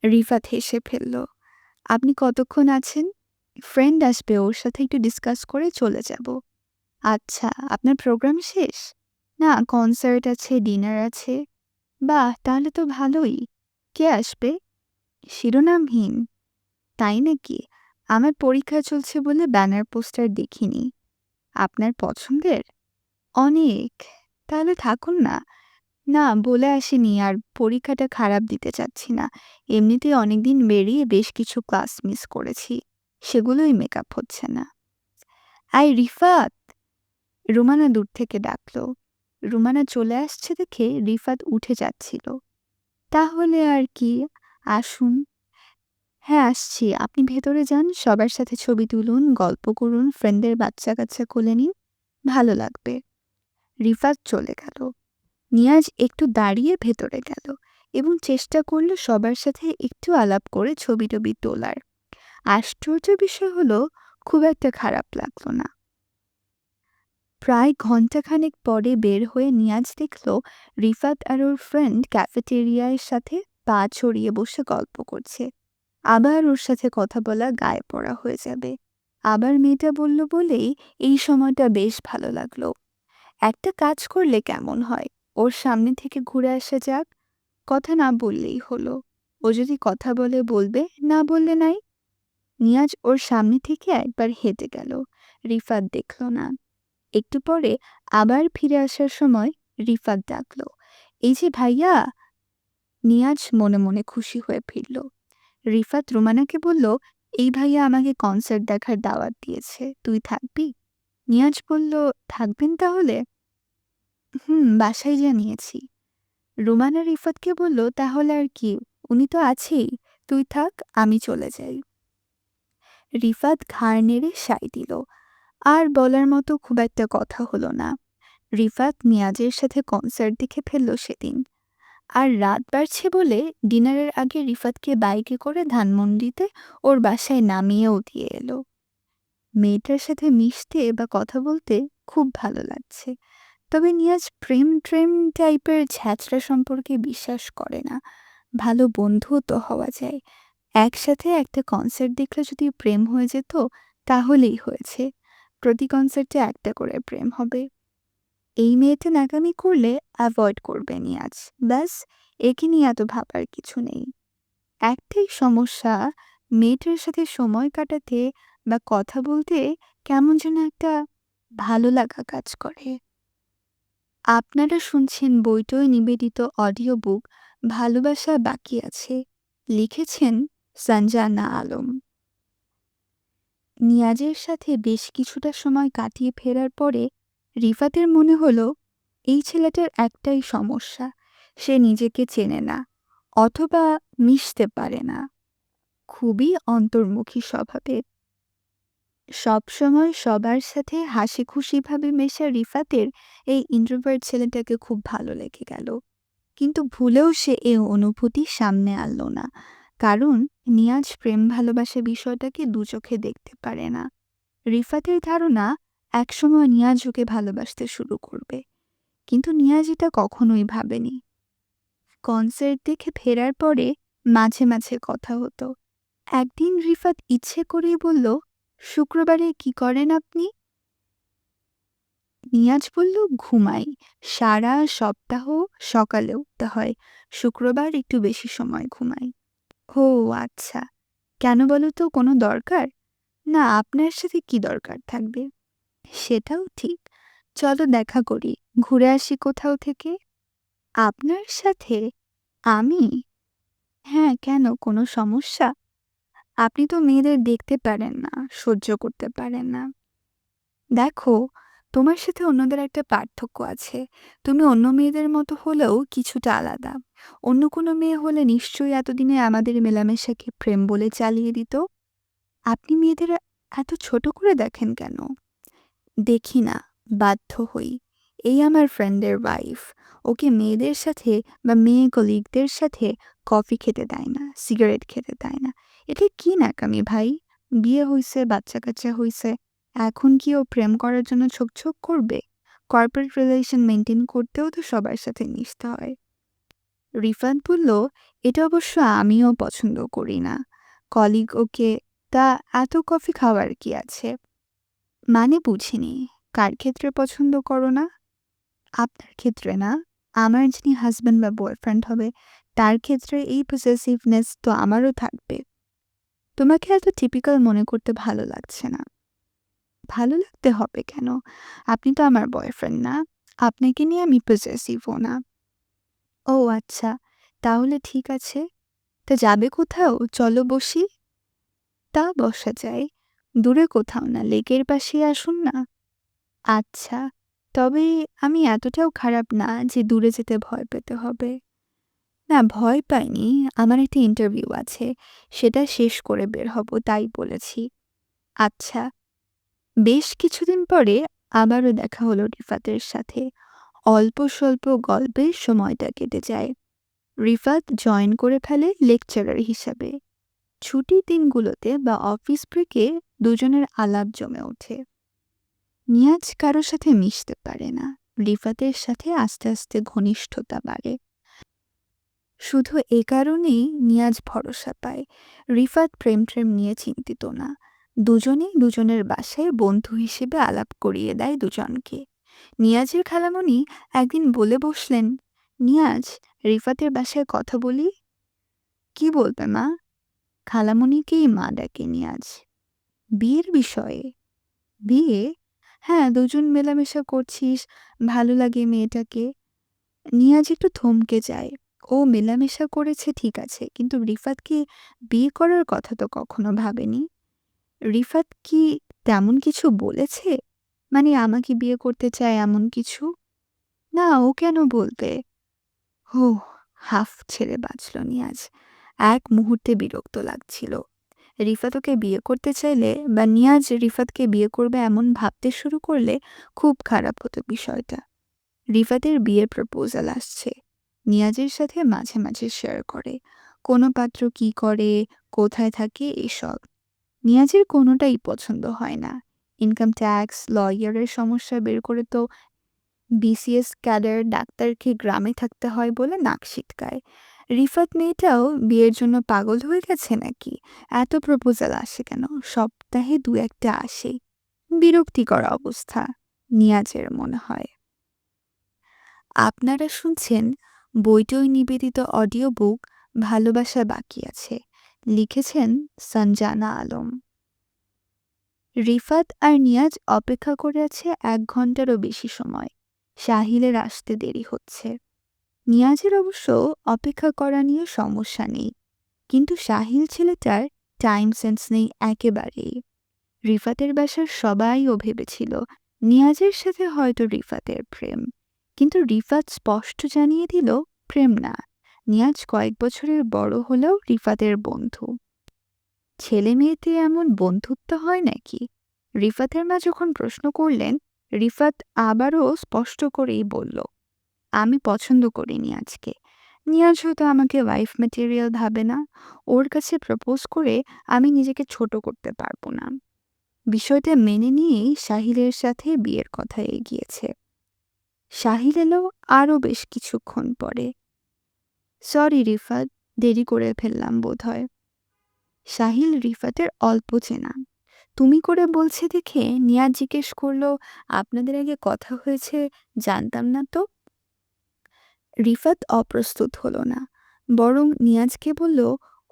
রিফাত হেসে ফেলল। আপনি কতক্ষণ আছেন? ফ্রেন্ড আসবে, ওর সাথে একটু ডিসকাস করে চলে যাব। আচ্ছা, আপনার প্রোগ্রাম শেষ? না, কনসার্ট আছে, ডিনার আছে। বাহ! তাহলে তো ভালোই। কে আসবে? শিরোনামহীন। তাই নাকি? আমার পরীক্ষা চলছে বলে ব্যানার পোস্টার দেখিনি। আপনার পছন্দের? অনেক। তাহলে থাকুন না। না, বলে আসিনি আর পরীক্ষাটা খারাপ দিতে চাচ্ছি না। এমনিতেই অনেকদিন বেরিয়ে বেশ কিছু ক্লাস মিস করেছি। সেগুলোই মেকআপ হচ্ছে না। আই রিফাত! রুমানা দূর থেকে ডাকল। রুমানা চলে আসছে দেখে রিফাত উঠে যাচ্ছিল। তাহলে আর কি, আসুন। হ্যাঁ, আসছি। আপনি ভেতরে যান, সবার সাথে ছবি তুলুন, গল্প করুন, ফ্রেন্ডদের বাচ্চা-কাচ্চা কোলে নিন। ভালো লাগবে। রিফাত চলে গেল। নিয়াজ একটু দাঁড়িয়ে ভেতরে গেল এবং চেষ্টা করল সবার সাথে একটু আলাপ করে ছবি-টবি তোলার। আশ্চর্য বিষয় হলো, খুব একটা খারাপ লাগলো না। প্রায় ঘণ্টাখানেক পরে বের হয়ে নিয়াজ দেখল রিফাত আর ওর ফ্রেন্ড ক্যাফেটেরিয়ার সাথে পা ছড়িয়ে বসে গল্প করছে। আবার ওর সাথে কথা বলা গায়ে পড়া হয়ে যাবে। আবার মেয়েটা বলল বলেই এই সময়টা বেশ ভালো লাগলো। একটা কাজ করলে কেমন হয়? ওর সামনে থেকে ঘুরে আসা যাক। কথা না বললেই হলো। ও যদি কথা বলে বলবে, না বললে নাই। নিয়াজ ওর সামনে থেকে একবার হেঁটে গেল। রিফাত দেখল না। একটু পরে আবার ফিরে আসার সময় রিফাত ডাকল, এই যে ভাইয়া। নিয়াজ মনে মনে খুশি হয়ে ফিরল। রিফাত রুমানাকে বলল, এই ভাইয়া আমাকে কনসার্ট দেখার দাওয়াত দিয়েছে, তুই থাকবি? নিয়াজ বলল, থাকবেন তাহলে? হুম, বাসায় জানিয়েছি। রুমানা রিফাতকে বলল, তাহলে আর কি, উনি তো আছেই, তুই থাক, আমি চলে যাই। রিফাত ঘাড় নেড়ে সায় দিল। আর বলার মতো খুব একটা কথা হলো না। রিফাত নিয়াজের সাথে কনসার্ট দেখে ফেলল সেদিন। আর রাত বাড়ছে বলে ডিনারের আগে রিফাতকে বাইকে করে ধানমন্ডিতে ওর বাসায় নামিয়েও দিয়ে এলো। মেয়েটার সাথে মিশতে বা কথা বলতে খুব ভালো লাগছে। তবে নিয়াজ প্রেম ট্রেম টাইপের ছ্যাঁচড়া সম্পর্কে বিশ্বাস করে না। ভালো বন্ধুও তো হওয়া যায়। একসাথে একটা কনসার্ট দেখলে যদি প্রেম হয়ে যেত, তাহলেই হয়েছে। প্রতি কনসার্টে একটা করে প্রেম হবে। এই মেয়েটা ন্যাকামি করলে অ্যাভয়েড করবে নিয়াজ। ব্যাস, একে নিয়ে এত ভাবার কিছু নেই। একটাই সমস্যা, মেয়েটার সাথে সময় কাটাতে বা কথা বলতে কেমন যেন একটা ভালো লাগা কাজ করে। আপনারা শুনছেন বইটই নিবেদিত অডিও বুক ভালোবাসা বাকি আছে। লিখেছেন সঞ্জানা আলম। নিয়াজের সাথে বেশ কিছুটা সময় কাটিয়ে ফেরার পরে রিফাতের মনে হলো, এই ছেলেটার একটাই সমস্যা, সে নিজেকে চেনে না অথবা মিশতে পারে না। খুবই অন্তর্মুখী স্বভাবের। সবসময় সবার সাথে হাসি খুশিভাবে মেশা রিফাতের এই ইন্ট্রোভার্ট ছেলেটাকে খুব ভালো লেগে গেল। কিন্তু ভুলেও সে এই অনুভূতি সামনে আনলো না। কারণ নিয়াজ প্রেম ভালোবাসা বিষয়টাকে দু চোখে দেখতে পারে না। রিফাতের ধারণা একসময় নিয়াজ ওকে ভালোবাসতে শুরু করবে, কিন্তু নিয়াজ এটা কখনোই ভাবেনি। কনসার্ট দেখে ফেরার পরে মাঝে মাঝে কথা হতো। একদিন রিফাত ইচ্ছে করেই বলল, শুক্রবারে কি করেন আপনি? নিয়াজ বলল, ঘুমাই। সারা সপ্তাহ সকালে উঠতে হয়, শুক্রবার একটু বেশি সময় ঘুমাই। ও আচ্ছা, কেন বলো তো, কোনো দরকার? না, আপনার সাথে কি দরকার থাকবে? সেটাও ঠিক। চলো দেখা করি, ঘুরে আসি কোথাও থেকে। আপনার সাথে? আমি? হ্যাঁ, কেন, কোনো সমস্যা? আপনি তো মেয়েদের দেখতে পারেন না, সহ্য করতে পারেন না। দেখো, তোমার সাথে অন্যদের একটা পার্থক্য আছে। তুমি অন্য মেয়েদের মতো হলেও কিছুটা আলাদা। অন্য কোনো মেয়ে হলে নিশ্চয়ই এতদিনে আমাদের মেলামেশাকে প্রেম বলে চালিয়ে দিত। আপনি মেয়েদের এত ছোট করে দেখেন কেন? দেখি না, বাধ্য হই। এই আমার ফ্রেন্ডের ওয়াইফ, ওকে মেয়েদের সাথে বা মেয়ে কলিগদের সাথে কফি খেতে দেয় না, সিগারেট খেতে দেয় না। এটা কি ন্যাকামি ভাই? বিয়ে হইছে, বাচ্চা-কাচ্চা হইছে। এখন কি ও প্রেম করার জন্য ছোক করবে? কর্পোরেট রিলেশন মেইনটেইন করতেও তো সবার সাথে মিশতে হয়। রিফাত বলল, এটা অবশ্য আমিও পছন্দ করি না। কলিগ ওকে, তা এত কফি খাওয়ার কি আছে? মানে বুঝিনি, কার ক্ষেত্রে পছন্দ করো না? আপনার ক্ষেত্রে না, আমার যিনি হাসব্যান্ড বা বয়ফ্রেন্ড হবে তার ক্ষেত্রে এই পসেসিভনেস তো আমারও থাকবে। তোমাকে এত টিপিক্যাল মনে করতে ভালো লাগছে না। ভালো লাগতে হবে কেন? আপনি তো আমার বয়ফ্রেন্ড না। আপনাকে নিয়ে আমি পসেসিভও না। ও আচ্ছা, তাহলে ঠিক আছে। তা যাবে কোথাও? চলো বসি। তা বসা যায়। দূরে কোথাও না, লেকের পাশে আসুন না। আচ্ছা, তবে আমি এতটাও খারাপ না যে দূরে যেতে ভয় পেতে হবে। না, ভয় পাইনি। আমার একটা ইন্টারভিউ আছে। সেটা শেষ করে বের হব, তাই বলেছি। আচ্ছা। বেশ কিছুদিন পরে আবারও দেখা হলো রিফাতের সাথে। অল্প স্বল্প গল্পে সময়টা কেটে যায়। রিফাত জয়েন করে ফেলে লেকচারার হিসাবে। ছুটির দিনগুলোতে বা অফিস ব্রেকে দুজনের আলাপ জমে ওঠে। নিয়াজ কারো সাথে মিশতে পারে না। রিফাতের সাথে আস্তে আস্তে ঘনিষ্ঠতা বাড়ে। শুধু এ কারণেই নিয়াজ ভরসা পায়। রিফাত প্রেম নিয়ে চিন্তিত না। দুজনেই দুজনের বাসায় বন্ধু হিসেবে আলাপ করিয়ে দেয় দুজনকে। নিয়াজের খালামণি একদিন বলে বসলেন, নিয়াজ, রিফাতের বাসায় কথা বলি। কি বলবে মা? খালামণিকেই মা ডাকে নিয়াজ। বিয়ের বিষয়ে? বিয়ে? হ্যাঁ, দুজন মেলামেশা করছিস, ভালো লাগে মেয়েটাকে। নিয়াজ একটু থমকে যায়। ও মেলামেশা করেছে ঠিক আছে, কিন্তু রিফাত কি বিয়ে করার কথা তো কখনো ভাবেনি। রিফাত কি তেমন কিছু বলেছে? মানে আমাকে বিয়ে করতে চায় এমন কিছু? না, ও কেন বলবে? হো, হাফ ছেড়ে বাঁচল নিয়াজ। এক মুহূর্তে বিরক্ত লাগছিল। রিফাত ওকে বিয়ে করতে চাইলে বা নিয়াজ রিফাতকে বিয়ে করবে এমন ভাবতে শুরু করলে খুব খারাপ হতো বিষয়টা। রিফাতের বিয়ের প্রপোজাল আসছে। নিয়াজের সাথে মাঝে মাঝে শেয়ার করে কোনো পাত্র কি করে, কোথায় থাকে, এসব। নিয়াজের কোনোটাই পছন্দ হয় না। ইনকাম ট্যাক্স, লয়ারের সমস্যা বের করে তো বিসিএস ক্যাডার ডাক্তারকে গ্রামে থাকতে হয় বলে নাক সিটকায়। রিফাত মেয়েটাও বিয়ের জন্য পাগল হয়ে গেছে নাকি? এত প্রপোজাল আসে কেন? সপ্তাহে দু একটা আসে। বিরক্তিকর অবস্থা, নিয়াজের মনে হয়। আপনারা শুনছেন বইটই নিবেদিত অডিও বুক ভালোবাসা বাকি আছে। লিখেছেন সঞ্জানা আলম। রিফাত আর নিয়াজ অপেক্ষা করে আছে ১ ঘন্টারও বেশি সময়। সাহিলের আসতে দেরি হচ্ছে। নিয়াজের অবশ্য অপেক্ষা করা নিয়ে সমস্যা নেই, কিন্তু সাহিল ছেলেটার টাইম সেন্স নেই একেবারেই। রিফাতের বাসার সবাইও ভেবেছিল নিয়াজের সাথে হয়তো রিফাতের প্রেম, কিন্তু রিফাত স্পষ্ট জানিয়ে দিল প্রেম না। নিয়াজ কয়েক বছরের বড় হলেও রিফাতের বন্ধু। ছেলে মেয়েতে এমন বন্ধুত্ব হয় নাকি? রিফাতের মা যখন প্রশ্ন করলেন, রিফাত আবারও স্পষ্ট করেই বলল, আমি পছন্দ করি নিয়াজকে। নিয়াজ হয়তো আমাকে ওয়াইফ ম্যাটেরিয়াল ভাবে না। ওর কাছে প্রপোজ করে আমি নিজেকে ছোট করতে পারবো না। বিষয়টা মেনে নিয়েই সাহিলের সাথে বিয়ের কথা এগিয়েছে। সাহিল এলো আরও বেশ কিছুক্ষণ পরে। সরি রিফাত, দেরি করে ফেললাম বোধহয়। সাহিল রিফাতের অল্প চেনা। তুমি করে বলছে দেখে নিয়াজ জিজ্ঞেস করলো, আপনাদের আগে কথা হয়েছে? জানতাম না তো। রিফাত অপ্রস্তুত হলো না, বরং নিয়াজকে বলল,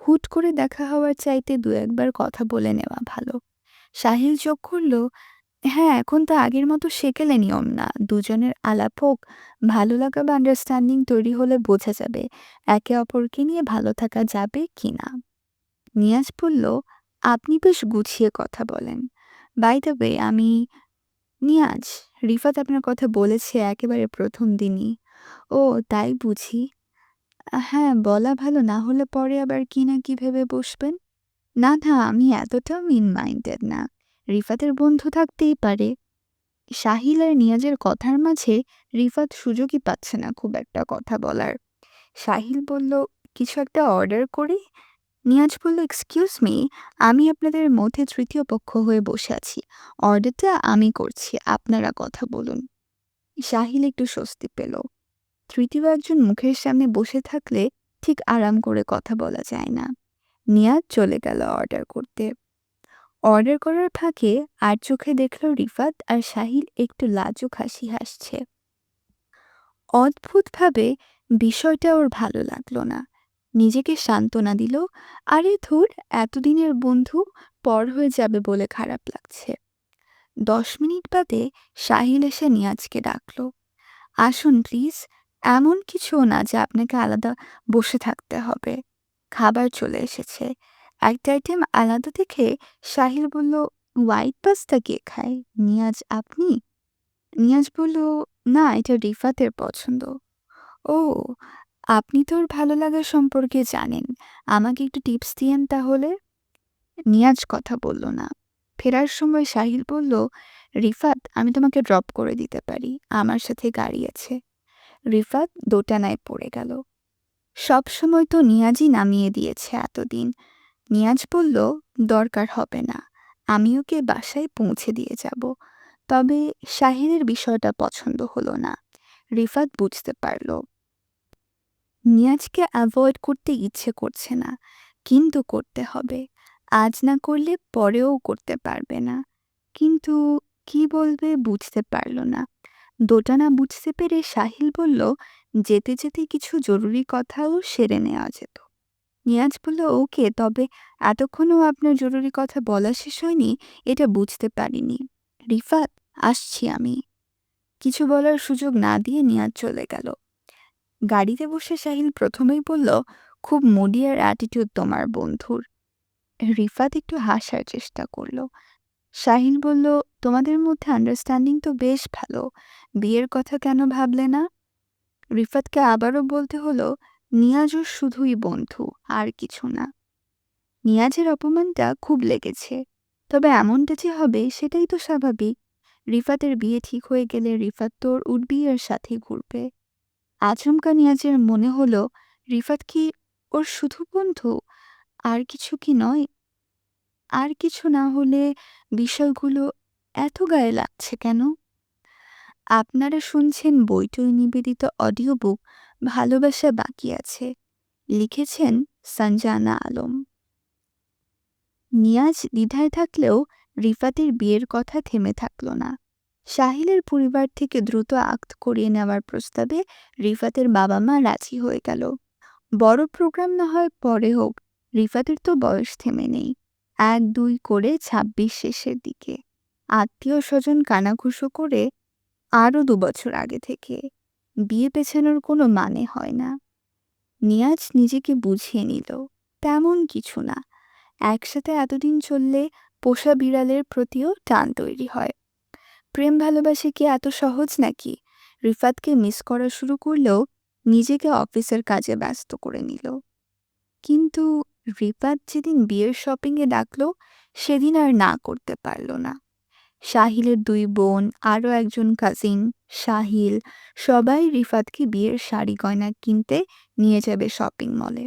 হুট করে দেখা হওয়ার চাইতে দু একবার কথা বলে নেওয়া ভালো। সাহিল যোগ করল, হ্যাঁ, এখন তো আগের মতো সেকেলে নিয়ম না। দুজনের আলাপ হোক, ভালো লাগা বা আন্ডারস্ট্যান্ডিং তৈরি হলে বোঝা যাবে একে অপরকে নিয়ে ভালো থাকা যাবে কিনা। নিয়াজ বলল, আপনি বেশ গুছিয়ে কথা বলেন। বাই দ্য ওয়ে, আমি নিয়াজ, রিফাত আপনার কথা বলেছে একেবারে প্রথম দিনই। ও, তাই বুঝি। হ্যাঁ, বলা ভালো, না হলে পরে আবার কি না কি ভেবে বসবেন। না না, আমি এতটাও মিন মাইন্ডেড না। রিফাতের বন্ধু থাকতেই পারে। সাহিল আর নিয়াজের কথার মাঝে রিফাত সুযোগই পাচ্ছে না খুব একটা কথা বলার। সাহিল বলল, কিছু একটা অর্ডার করি? নিয়াজ বলল, এক্সকিউজ মি, আমি আপনাদের মধ্যে তৃতীয় পক্ষ হয়ে বসে আছি। অর্ডারটা আমি করছি, আপনারা কথা বলুন। সাহিল একটু স্বস্তি পেল। তৃতীয় একজন মুখের সামনে বসে থাকলে ঠিক আরাম করে কথা বলা যায় না। নিয়াজ চলে গেল অর্ডার করতে। অর্ডার করার ফাঁকে আর চোখে দেখল রিফাত আর সাহিল একটু লাজুক হাসি হাসছে। অদ্ভুতভাবে বিষয়টা ওর ভালো লাগলো না। নিজেকে সান্ত্বনা দিল, আরে ধুর, এতদিনের বন্ধু পর হয়ে যাবে বলে খারাপ লাগছে। 10 মিনিট বাদে সাহিল এসে নিয়াজকে ডাকলো, আসুন প্লিজ। এমন কিছুও না যে আপনাকে আলাদা বসে থাকতে হবে। খাবার চলে এসেছে। একটা আইটেম আলাদা দেখে সাহিল বলল, হোয়াইট পাস্তা কে খায়? নিয়াজ, আপনি? নিয়াজ বলল, না, এটা রিফাতের পছন্দ। ও, আপনি তো ওর ভালো লাগা সম্পর্কে জানেন, আমাকে একটু টিপস দিয়েন তাহলে। নিয়াজ কথা বলল না। ফেরার সময় সাহিল বলল, রিফাত, আমি তোমাকে ড্রপ করে দিতে পারি, আমার সাথে গাড়ি আছে। রিফাত দোটানায় পড়ে গেল। সব সময় তো নিয়াজই নামিয়ে দিয়েছে এতদিন। নিয়াজ বলল, দরকার হবে না, আমি ওকে বাসায় পৌঁছে দিয়ে যাব। তবে সাহিলের বিষয়টা পছন্দ হলো না। রিফাত বুঝতে পারল নিয়াজকে অ্যাভয়েড করতে ইচ্ছে করছে না, কিন্তু করতে হবে। আজ না করলে পরেও করতে পারবে না। কিন্তু কি বলবে বুঝতে পারল না। দোটানা বুঝতে পেরে সাহিল বলল, যেতে যেতে কিছু জরুরি কথাও সেরে নেওয়া যেত। নিয়াজ বলল, ওকে, তবে এতক্ষণও আপনার জরুরি কথা বলা শেষ হয়নি এটা বুঝতে পারিনি। রিফাত, আসছি আমি। কিছু বলার সুযোগ না দিয়ে নিয়াজ চলে গেল। গাড়িতে বসে সাহিল প্রথমেই বলল, খুব মুডি আর অ্যাটিটিউড তোমার বন্ধুর। রিফাত একটু হাসার চেষ্টা করলো। সাহিল বলল, তোমাদের মধ্যে আন্ডারস্ট্যান্ডিং তো বেশ ভালো, বিয়ের কথা কেন ভাবলে না? রিফাতকে আবারও বলতে হলো, নিয়াজ ওর শুধুই বন্ধু, আর কিছু না। নিয়াজের অপমানটা খুব লেগেছে। তবে এমনটা যে হবে সেটাই তো স্বাভাবিক। রিফাতের বিয়ে ঠিক হয়ে গেলে রিফাত তো ওর উডবিয়ের সাথে ঘুরবে। আচমকা নিয়াজের মনে হলো, রিফাত কি ওর শুধু বন্ধু, আর কিছু কি নয়? আর কিছু না হলে বিষয়গুলো এত গায়ে লাগছে কেন? আপনারা শুনছেন বইটই নিবেদিত অডিও বুক ভালোবাসা বাকি আছে। লিখেছেন সঞ্জানা আলম। নিয়াজ দ্বিধায় থাকলেও রিফাতের বিয়ের কথা থেমে থাকল না। সাহিলের পরিবার থেকে দ্রুত আক্ত করিয়ে নেওয়ার প্রস্তাবে রিফাতের বাবা মা রাজি হয়ে গেল। বড় প্রোগ্রাম না হয় পরে হোক, রিফাতের তো বয়স থেমে নেই। 1-2 করে 26 শেষের দিকে। আত্মীয় স্বজন কানাঘুষো করে আরও 2 বছর আগে থেকে। বিয়ে পেছানোর কোনো মানে হয় না। নিয়াজ নিজেকে বুঝিয়ে নিল, তেমন কিছু না। একসাথে এতদিন চললে পোষা বিড়ালের প্রতিও টান তৈরি হয়। প্রেম ভালোবাসে কি এত সহজ নাকি? রিফাতকে মিস করা শুরু করলেও নিজেকে অফিসের কাজে ব্যস্ত করে নিল। কিন্তু রিফাত যেদিন বিয়ের শপিংয়ে ডাকলো সেদিন আর না করতে পারল না। সাহিলের 2 বোন, আরও একজন কাজিন, সাহিল, সবাই রিফাতকে বিয়ের শাড়ি গয়না কিনতে নিয়ে যাবে শপিং মলে।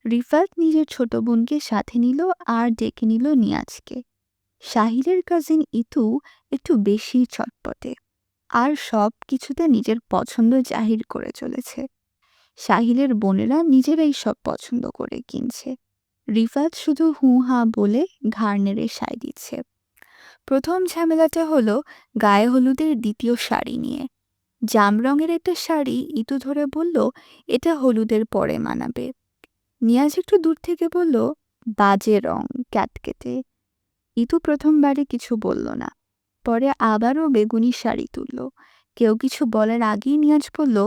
রিফাত নিজের ছোট বোনকে সাথে নিল আর ডেকে নিল নিয়াজকে। সাহিলের কাজিন ইতু একটু বেশি চটপটে, আর সব কিছুতে নিজের পছন্দ জাহির করে চলেছে। সাহিলের বোনেরা নিজেরাই সব পছন্দ করে কিনছে। রিফাত শুধু হু হা বলে ঘাড় নেড়ে সায় দিচ্ছে। প্রথম ঝামেলাটা হলো গায়ে হলুদের দ্বিতীয় শাড়ি নিয়ে। জাম রঙের একটা শাড়ি ইতু ধরে বলল, এটা হলুদের পরে মানাবে। নিয়াজ একটু দূর থেকে বলল, বাজে রং, ক্যাটকেটে। ইতু প্রথমবারে কিছু বলল না, পরে আবারও বেগুনি শাড়ি তুলল। কেউ কিছু বলার আগেই নিয়াজ বলল,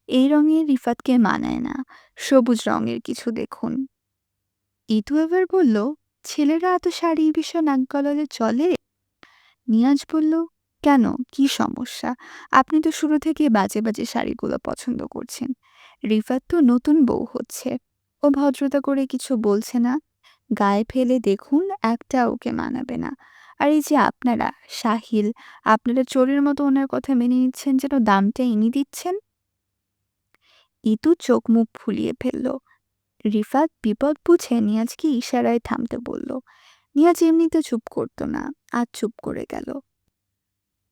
এই রঙে রিফাতকে মানায় না, সবুজ রঙের কিছু দেখুন। ইতু এবার বলল, ছেলেরা এত শাড়ি বিষয় নাক গলালে চলে? নিয়াজ বলল, কেন, কি সমস্যা? আপনি তো শুরু থেকে বাজে বাজে শাড়িগুলো পছন্দ করছেন। রিফাত তো নতুন বউ হচ্ছে, ও ভদ্রতা করে কিছু বলছে না। গায়ে ফেলে দেখুন, একটা ওকে মানাবে না। আর এই যে আপনারা, সাহিল, আপনারা চোরের মতো ওনার কথা মেনে নিচ্ছেন যেন দামটা ইনি দিচ্ছেন। ইতু চোখ মুখ ফুলিয়ে ফেলল। রিফাত বিপদ বুঝে নিয়াজকে ইশারায় থামতে বলল। নিয়াজ এমনিতে চুপ করতো না, আজ চুপ করে গেল।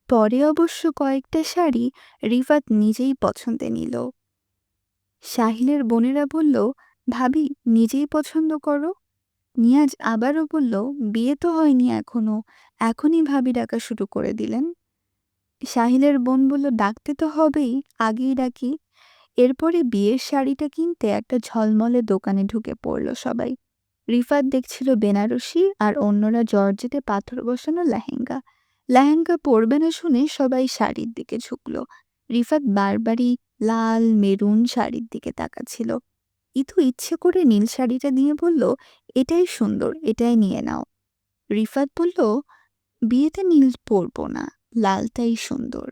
পরে অবশ্য কয়েকটা শাড়ি রিফাত নিজেই পছন্দে নিল। সাহিলের বোনেরা বলল, ভাবি নিজেই পছন্দ করো। নিয়াজ আবারও বলল, বিয়ে তো হয়নি এখনো, এখনই ভাবি ডাকা শুরু করে দিলেন। সাহিলের বোন বলল, ডাকতে তো হবেই, আগেই ডাকি। এরপরে বিয়ের শাড়িটা কিনতে একটা ঝলমলে দোকানে ঢুকে পড়ল সবাই। রিফাত দেখছিল বেনারসি আর অন্যরা জর্জেটে পাথর বসানো লেহেঙ্গা। লেহেঙ্গা পরবে না শুনে সবাই শাড়ির দিকে ঝুঁকল। রিফাত বারবারই লাল মেরুন শাড়ির দিকে তাকাচ্ছিল। ইতু ইচ্ছে করে নীল শাড়িটা নিয়ে বলল, এটাই সুন্দর, এটাই নিয়ে নাও। রিফাত বলল, বিয়েতে নীল পরবো না, লালটাই সুন্দর।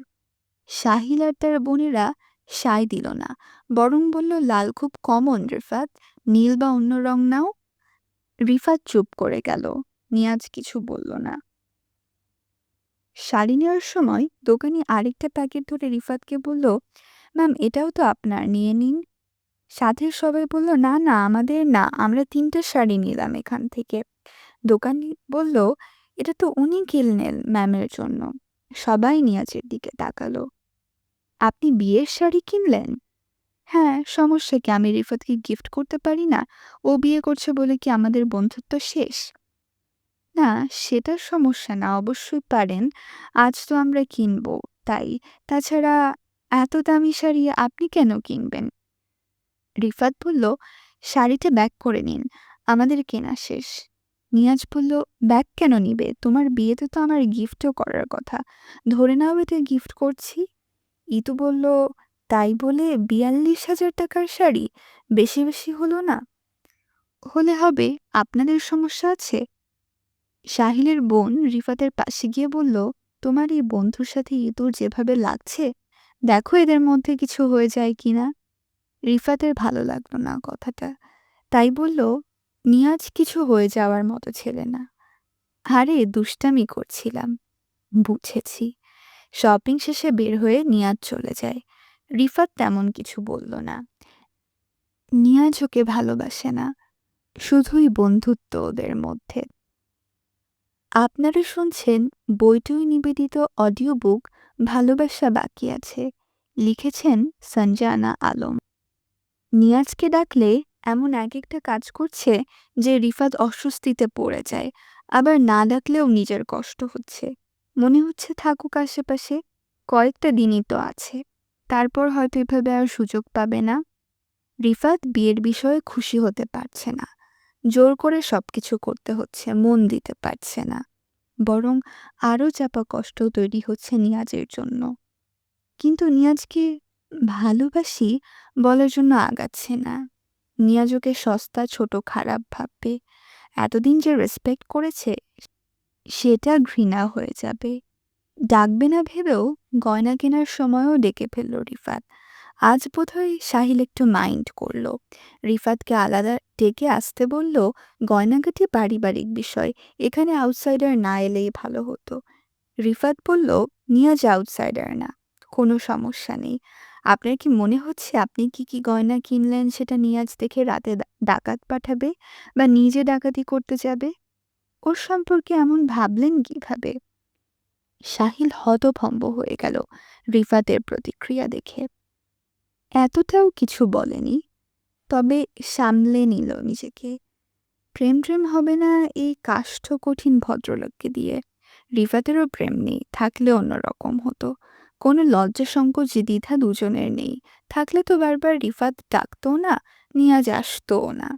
সাহিল আর তার বোনেরা সায় দিল না, বরং বলল, লাল খুব কমন রিফাত, নীল বা অন্য রং নাও। রিফাত চুপ করে গেল, নিয়াজ কিছু বলল না। শাড়ি নেওয়ার সময় দোকানি আরেকটা প্যাকেট ধরে রিফাতকে বলল, ম্যাম এটাও তো আপনার, নিয়ে নিন। সাথের সবাই বলল, না না আমাদের না, আমরা 3টা শাড়ি নিলাম এখান থেকে। দোকানি বলল, এটা তো উনি কিনলেন ম্যামের জন্য। সবাই নিয়াজের দিকে তাকালো। আপনি বিয়ের শাড়ি কিনলেন? হ্যাঁ, সমস্যা কি, আমি রিফাতকে গিফট করতে পারি না? ও বিয়ে করছে বলে কি আমাদের বন্ধুত্ব শেষ? না, সেটা সমস্যা না, অবশ্যই পারেন। আজ তো আমরা কিনবো, তাই। তাছাড়া এত দামি শাড়ি আপনি কেন কিনবেন? রিফাত বলল, শাড়িটা ব্যাক করে নিন, আমাদের কেনা শেষ। নিয়াজ বলল, ব্যাগ কেন নিবে? তোমার বিয়েতে তো আমার গিফটও করার কথা, ধরে নাও এটা গিফট করছি। ইতু বলল, তাই বলে 42,000 টাকার শাড়ি? বেশি বেশি হলো না? হলে হবে, আপনাদের সমস্যা আছে? সাহিলের বোন রিফাতের পাশে গিয়ে বলল, তোমার এই বন্ধুর সাথে ইতুর যেভাবে লাগছে, দেখো এদের মধ্যে কিছু হয়ে যায় কিনা। রিফাতের ভালো লাগলো না কথাটা, তাই বলল, নিয়াজ কিছু হয়ে যাওয়ার মতো ছেলে না। আরে দুষ্টামি করছিলাম। বুঝেছি। শপিং শেষে বের হয়ে নিয়াজ চলে যায়। রিফাত তেমন কিছু বলল না। নিয়াজ ওকে ভালোবাসে না, শুধুই বন্ধুত্ব ওদের মধ্যে। আপনারা শুনছেন বইটুই নিবেদিত অডিও বুক ভালোবাসা বাকি আছে। লিখেছেন সঞ্জানা আলম। নিয়াজকে ডাকলে এমন এক একটা কাজ করছে যে রিফাত অস্বস্তিতে পড়ে যায়। আবার না ডাকলেও নিজের কষ্ট হচ্ছে। মনে হচ্ছে থাকুক আশেপাশে, কয়েকটা দিনই তো আছে, তারপর হয়তো এভাবে আর সুযোগ পাবে না। রিফাত বিয়ের বিষয়ে খুশি হতে পারছে না। জোর করে সবকিছু করতে হচ্ছে, মন দিতে পারছে না। বরং আরও চাপা কষ্ট তৈরি হচ্ছে নিয়াজের জন্য। কিন্তু নিয়াজকে ভালোবাসি বলার জন্য আগাচ্ছে না। নিয়াজ ওকে সস্তা, ছোট, খারাপ ভাববে। এতদিন যে রেসপেক্ট করেছে সেটা ঘৃণা হয়ে যাবে। ডাকবে না ভেবেও গয়না কেনার সময়ও ডেকে ফেলল রিফাত। আজ বোধহয় সাহিল একটু মাইন্ড করল। রিফাতকে আলাদা ডেকে আসতে বলল, গয়নাগাটি পারিবারিক বিষয়, এখানে আউটসাইডার না এলেই ভালো হতো। রিফাত বলল, নিয়াজ আউটসাইডার না, কোনো সমস্যা নেই। আপনার কি মনে হচ্ছে আপনি কি কি গয়না কিনলেন সেটা নিয়াজ দেখে রাতে ডাকাত পাঠাবে বা নিজে ডাকাতি করতে যাবে? ওর সম্পর্কে এমন ভাবলেন কিভাবে? সাহিল হতভম্ব হয়ে গেল রিফাতের প্রতিক্রিয়া দেখে। এতটাও কিছু বলেনি, তবে সামলে নিল নিজেকে। প্রেম প্রেম হবে না এই কাষ্ঠ কঠিন ভদ্রলোককে দিয়ে। রিফাতেরও প্রেম নেই, থাকলে অন্যরকম হতো। কোনো লজ্জা সংকোচ দ্বিধা দুজনের নেই। থাকলে তো বারবার রিফাত ডাকতো না, নিয়াজ আসতোও না।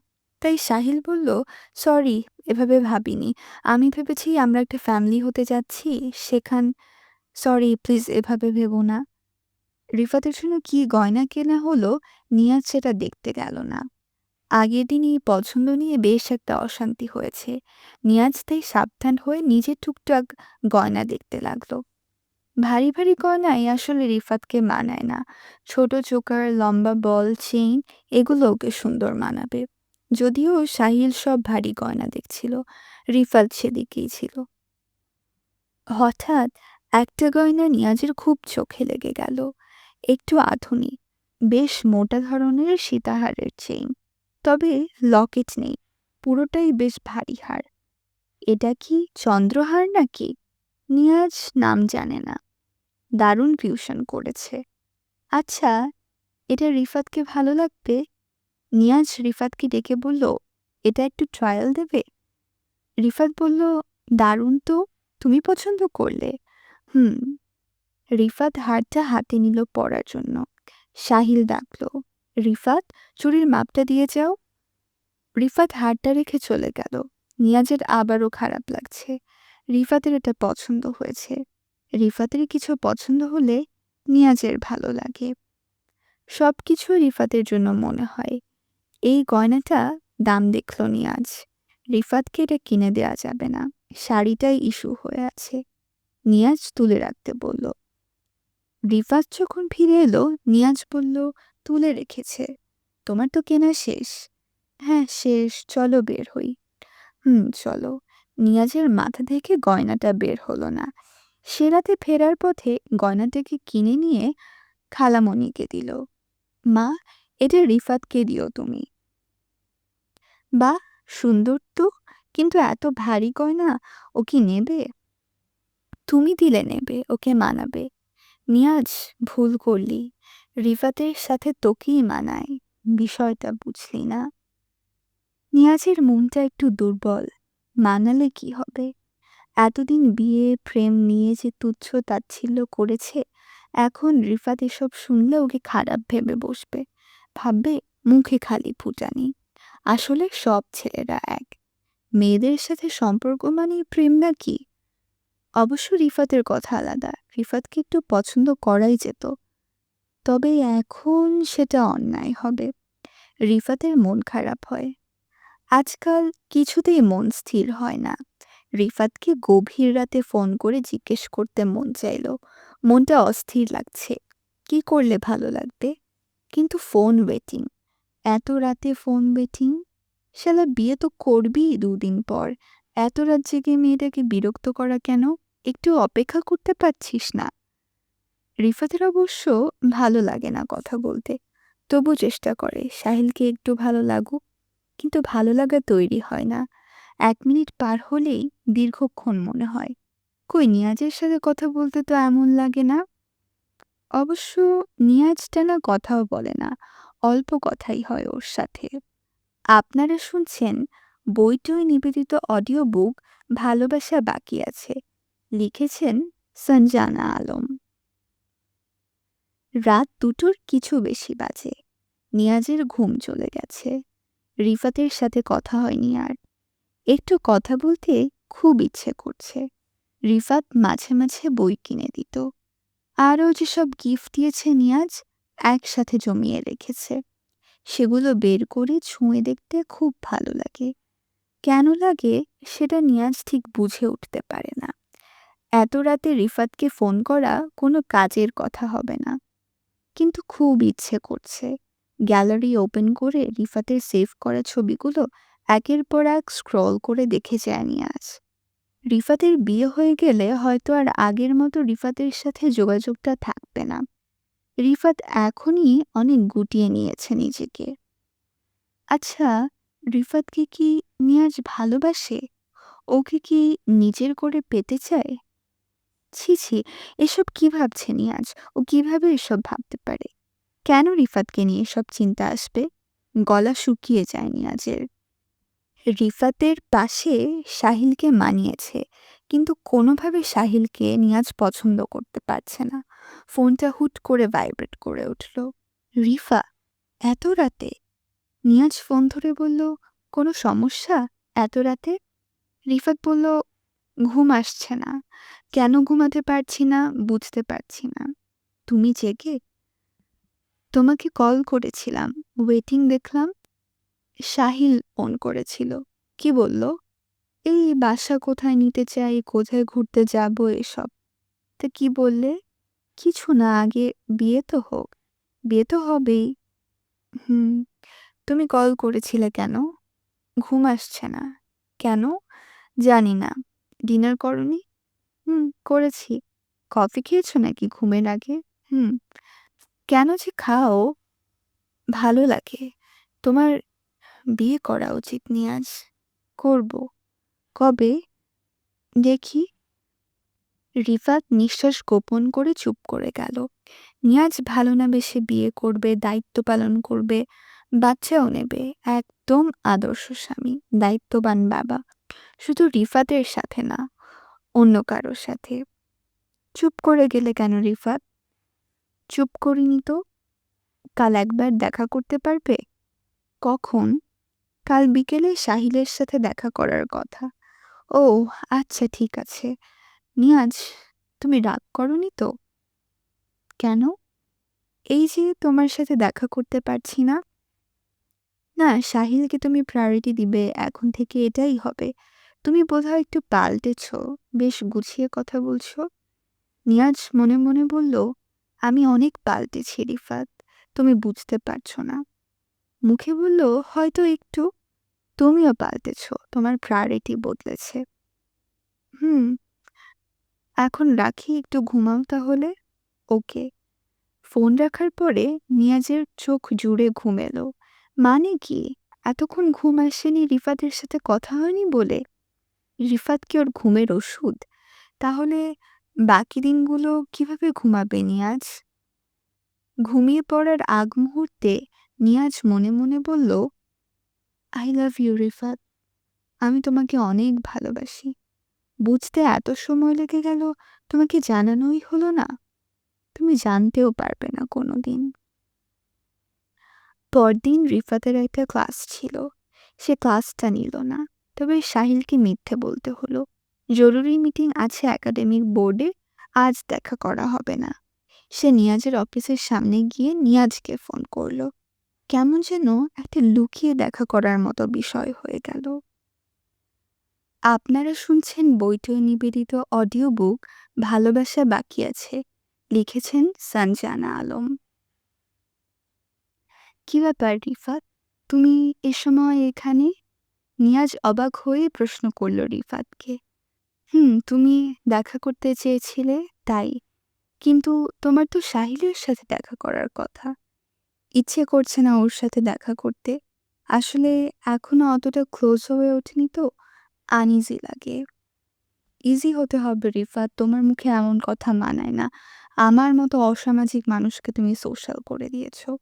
তাই সাহিল বলল, সরি, এভাবে ভাবিনি। আমি ভেবেছি আমরা একটা ফ্যামিলি হতে যাচ্ছি, সরি, প্লিজ এভাবে ভেবো না। রিফাতের জন্য কি গয়না কেনা হলো নিয়াজ সেটা দেখতে গেল না। আগের দিনই পছন্দ নিয়ে বেশ একটা অশান্তি হয়েছে। নিয়াজ তাই সাবধান হয়ে নিজে টুকটাক গয়না দেখতে লাগলো। ভারী ভারী গয়নায় আসলে রিফাতকে মানায় না। ছোট চোকার, লম্বা বল চেইন, এগুলো ওকে সুন্দর মানাবে। যদিও সাহিল সব ভারী গয়না দেখছিল, রিফাত সেদিকেই ছিল। হঠাৎ একটা গয়না নিয়াজের খুব চোখে লেগে গেল। একটু আধুনিক, বেশ মোটা ধরনের সীতাহারের চেইন, তবে লকেট নেই, পুরোটাই বেশ ভারী হার। এটা কি চন্দ্রহার নাকি? নিয়াজ নাম জানে না, দারুণ ফিউশন করেছে। আচ্ছা, এটা রিফাতকে ভালো লাগবে? নিয়াজ রিফাতকে ডেকে বলল, এটা একটু ট্রায়াল দেবে? রিফাত বলল, দারুণ তো, তুমি পছন্দ করলে। হুম। রিফাত হারটা হাতে নিল পরার জন্য। সাহিল ডাকল, রিফাত, চুরির মাপটা দিয়ে যাও। রিফাত হারটা রেখে চলে গেল। নিয়াজের আবারও খারাপ লাগছে। রিফাতের এটা পছন্দ হয়েছে। রিফাতের কিছু পছন্দ হলে নিয়াজের ভালো লাগে। সব কিছু রিফাতের জন্য মনে হয়। এই গয়নাটা দাম দেখল নিয়াজ। রিফাতকে এটা কিনে দেয়া যাবে না, শাড়িটাই ইস্যু হয়ে আছে। নিয়াজ তুলে রাখতে বলল। রিফাত যখন ফিরে এলো, নিয়াজ বলল, তুলে রেখেছে। তোমার তো কেনা শেষ। হ্যাঁ শেষ, চলো বের হই। চলো। নিয়াজের মাথা থেকে গয়নাটা বের হলো না। সে রাতে ফেরার পথে গয়নাটাকে কিনে নিয়ে খালামণিকে দিল। মা, এটা রিফাতকে দিও তুমি। বাহ, সুন্দর তো, কিন্তু এত ভারী গয়না ও কি নেবে? তুমি দিলে নেবে, ওকে মানাবে। নিয়াজ, ভুল করলি, রিফাতের সাথে তোকেই মানায়, বিষয়টা বুঝলি না। নিয়াজের মনটা একটু দুর্বল। মানালে কি হবে? এতদিন বিয়ে প্রেম নিয়ে যে তুচ্ছ তাচ্ছিল্য করেছে, এখন রিফাত এসব শুনলে ওকে খারাপ ভেবে বসবে, ভাববে মুখে খালি ফুটানি। আসলে সব ছেলেরা এক, মেয়েদের সাথে সম্পর্ক মানেই প্রেম নাকি? অবশ্য রিফাতের কথা আলাদা, রিফাতকে একটু পছন্দ করাই যেত, তবে এখন সেটা অন্যায় হবে। রিফাতের মন খারাপ হয়। আজকাল কিছুতেই মন স্থির হয় না। রিফাতকে গভীর রাতে ফোন করে জিজ্ঞেস করতে মন চাইল, মনটা অস্থির লাগছে, কি করলে ভালো লাগবে? কিন্তু ফোন ওয়েটিং, এত রাতে ফোন ওয়েটিং। শালা বিয়ে তো করবি 2 দিন পর, এত রাত জেগে মেয়েটাকে বিরক্ত করা কেন? একটু অপেক্ষা করতে পারছিস না? রিফাতের অবশ্য ভালো লাগে না কথা বলতে, তবু চেষ্টা করে সাহিলকে একটু ভালো লাগুক। কিন্তু ভালো লাগা তৈরি হয় না, 1 মিনিট পার হলেই দীর্ঘক্ষণ মনে হয়। কই, নিয়াজের সাথে কথা বলতে তো এমন লাগে না। অবশ্য নিয়াজ টানা কথাও বলে না, অল্প কথাই হয় ওর সাথে। আপনারা শুনছেন বইটই নিবেদিত অডিও বুক ভালোবাসা বাকি আছে, লিখেছেন সঞ্জানা আলম। রাত 2টোর কিছু বেশি বাজে। নিয়াজের ঘুম চলে গেছে। রিফাতের সাথে কথা হয়নি আর। একটু কথা বলতে খুব ইচ্ছে করছে। রিফাত মাঝে মাঝে বই কিনে দিত। আরও যেসব গিফট দিয়েছে নিয়াজ, একসাথে জমিয়ে রেখেছে। সেগুলো বের করে ছুঁয়ে দেখতে খুব ভালো লাগে। কেন লাগে সেটা নিয়াজ ঠিক বুঝে উঠতে পারে না। এত রাতে রিফাতকে ফোন করা কোনো কাজের কথা হবে না, কিন্তু খুব ইচ্ছে করছে। গ্যালারি ওপেন করে রিফাতের সেভ করা ছবিগুলো একের পর এক স্ক্রল করে দেখে যায় নিয়াজ। রিফাতের বিয়ে হয়ে গেলে হয়তো আর আগের মতো রিফাতের সাথে যোগাযোগটা থাকবে না। রিফাত এখনই অনেক গুটিয়ে নিয়েছে নিজেকে। আচ্ছা, রিফাতকে কি নিয়াজ ভালোবাসে? ওকে কি নিজের করে পেতে চায়? ছি ছি, এসব কি ভাবছে নিয়াজ? ও কিভাবে এসব ভাবতে পারে? কেন রিফাতকে নিয়ে সব চিন্তা আসবে? গলা শুকিয়ে যায় নিয়াজের। রিফাতের পাশে সাহিলকে মানিয়েছে, কিন্তু কোনোভাবে সাহিলকে নিয়াজ পছন্দ করতে পারছে না। ফোনটা হুট করে ভাইব্রেট করে উঠল। রিফা, এত রাতে? নিয়াজ ফোন ধরে বলল, কোনো সমস্যা এত রাতে? রিফাত বলল, ঘুম আসছে না। কেন ঘুমাতে পারছি না বুঝতে পারছি না। তুমি জেগে? তোমাকে কল করেছিলাম, ওয়েটিং দেখলাম। সাহিল ফোন করেছিল। কি বলল? এই বাসা কোথায় নিতে চাই, কোথায় ঘুরতে যাব এসব। তা কি বললে? কিছু না, আগে বিয়ে তো হোক। বিয়ে তো হবেই। হুম। তুমি কল করেছিলে কেন? ঘুম আসছে না। কেন? জানি না। ডিনার করনি? করেছি। কফি খেয়েছো নাকি ঘুমের আগে? হুম। কেন যে খাও? ভালো লাগে। তোমার বিয়ে করা উচিত নিয়াজ। করব। কবে? দেখি। রিফাত নিঃশ্বাস গোপন করে চুপ করে গেল। নিয়াজ ভালো না বেশে বিয়ে করবে, দায়িত্ব পালন করবে, বাচ্চাও নেবে। একদম আদর্শ স্বামী, দায়িত্ববান বাবা। শুধু রিফাতের সাথে না, অন্য কারো সাথে। চুপ করে গেলে কেন রিফাত? চুপ করিনি তো। কাল একবার দেখা করতে পারবে? কখন? কাল বিকেলে সাহিলের সাথে দেখা করার কথা। ও আচ্ছা, ঠিক আছে। নিয়াজ, তুমি রাগ করনি তো? কেন? এই যে তোমার সাথে দেখা করতে পারছি না। না, সাহিলকে তুমি প্রায়োরিটি দিবে, এখন থেকে এটাই হবে। তুমি বোধহয় একটু পাল্টেছ, বেশ গুছিয়ে কথা বলছো। নিয়াজ মনে মনে বলল, আমি অনেক পাল্টেছি রিফাত, তুমি বুঝতে পারছো না। মুখে বলল, হয়তো একটু। তুমিও পাল্টেছ, তোমার প্রায়োরিটি বদলেছে। হুম। এখন রাখি, একটু ঘুমাও তাহলে। ওকে। ফোন রাখার পরে নিয়াজের চোখ জুড়ে ঘুম এলো। মানে কি? এতক্ষণ ঘুম আসেনি রিফাতের সাথে কথা হয়নি বলে? রিফাত কি ওর ঘুমের ওষুধ? তাহলে বাকি দিনগুলো কিভাবে ঘুমাবে নিয়াজ? ঘুমিয়ে পড়ার আগ মুহূর্তে নিয়াজ মনে মনে বলল, আই লাভ ইউ রিফাত। আমি তোমাকে অনেক ভালোবাসি। বুঝতে এত সময় লেগে গেল, তোমাকে জানানোই হলো না। তুমি জানতেও পারবে না কোনোদিন। পরদিন রিফাতের একটা ক্লাস ছিল। সে ক্লাসটা নিল না। তবে সাহিলকে মিথ্যে বলতে হলো। জরুরি মিটিং আছে একাডেমিক বোর্ডে, আজ দেখা করা হবে না। সে নিয়াজের অফিসের সামনে গিয়ে নিয়াজকে ফোন করলো। কেমন যেন একটা লুকিয়ে দেখা করার মতো বিষয় হয়ে গেল। আপনারা শুনছেন বইটিও নিবেদিত অডিও বুক ভালোবাসা বাকি আছে। লিখেছেন সঞ্জানা আলম। কি ব্যাপার রিফাত, তুমি এ সময় এখানে? নিয়াজ অবাক হয়ে প্রশ্ন করল রিফাতকে। তুমি দেখা করতে চেয়েছিলে, তাই। কিন্তু তোমার তো সাহিলের সাথে দেখা করার কথা। ইচ্ছে করছে না ওর সাথে দেখা করতে। আসলে এখনো অতটা ক্লোজ হয়ে ওঠেনি তো, আনইজি লাগে। ইজি হতে হবে রিফাত, তোমার মুখে এমন কথা মানায় না। আমার মতো অসামাজিক মানুষকে তুমি সোশ্যাল করে দিয়েছো।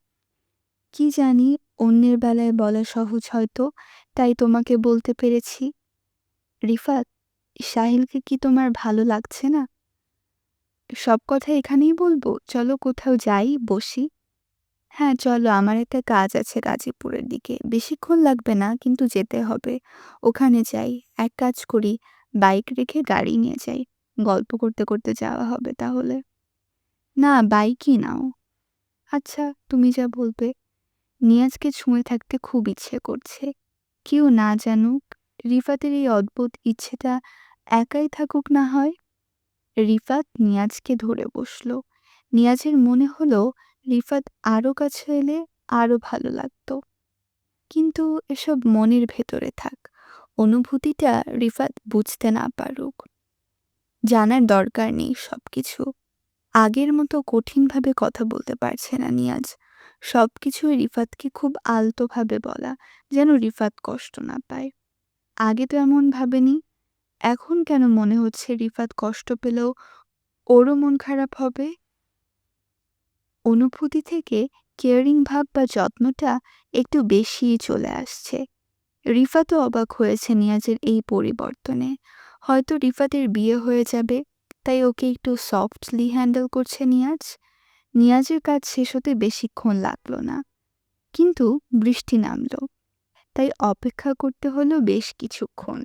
কি জানি, অন্যের বেলায় বলা সহজ হয়তো, তাই তোমাকে বলতে পেরেছি। রিফাত, সাহিলকে কি তোমার ভালো লাগছে না? সব কথা এখানেই বলবো, চলো কোথাও যাই, বসি। হ্যাঁ চলো, আমার একটা কাজ আছে গাজীপুরের দিকে, বেশিক্ষণ লাগবে না, কিন্তু যেতে হবে। ওখানে যাই। এক কাজ করি, বাইক রেখে গাড়ি নিয়ে যাই। গল্প করতে করতে যাওয়া হবে তাহলে। না, বাইকই নাও। আচ্ছা, তুমি যা বলবে। নিয়াজকে ছুঁয়ে থাকতে খুব ইচ্ছে করছে। কেউ না জানুক, রিফাতের এই অদ্ভুত ইচ্ছেটা একাই থাকুক না হয়। রিফাত নিয়াজকে ধরে বসল। নিয়াজের মনে হলো রিফাত আরও কাছে এলে আরও ভালো লাগতো। কিন্তু এসব মনের ভেতরে থাক, অনুভূতিটা রিফাত বুঝতে না পারুক। জানার দরকার নেই সবকিছু। আগের মতো কঠিনভাবে কথা বলতে পারছে না নিয়াজ। সবকিছুই রিফাতকে খুব আলতোভাবে বলা, যেন রিফাত কষ্ট না পায়। আগে তো এমন ভাবেনি। এখন কেন মনে হচ্ছে রিফাত কষ্ট পেলেও ওরও মন খারাপ হবে? অনুভূতি থেকে কেয়ারিং ভাব বা যত্নটা একটু বেশিই চলে আসছে। রিফাতও অবাক হয়েছে নিয়াজের এই পরিবর্তনে। হয়তো রিফাতের বিয়ে হয়ে যাবে, তাই ওকে একটু সফটলি হ্যান্ডেল করছে নিয়াজ। নিয়াজের কাজ শেষ হতে বেশিক্ষণ লাগলো না। কিন্তু বৃষ্টি নামলো, তাই অপেক্ষা করতে হলো বেশ কিছুক্ষণ।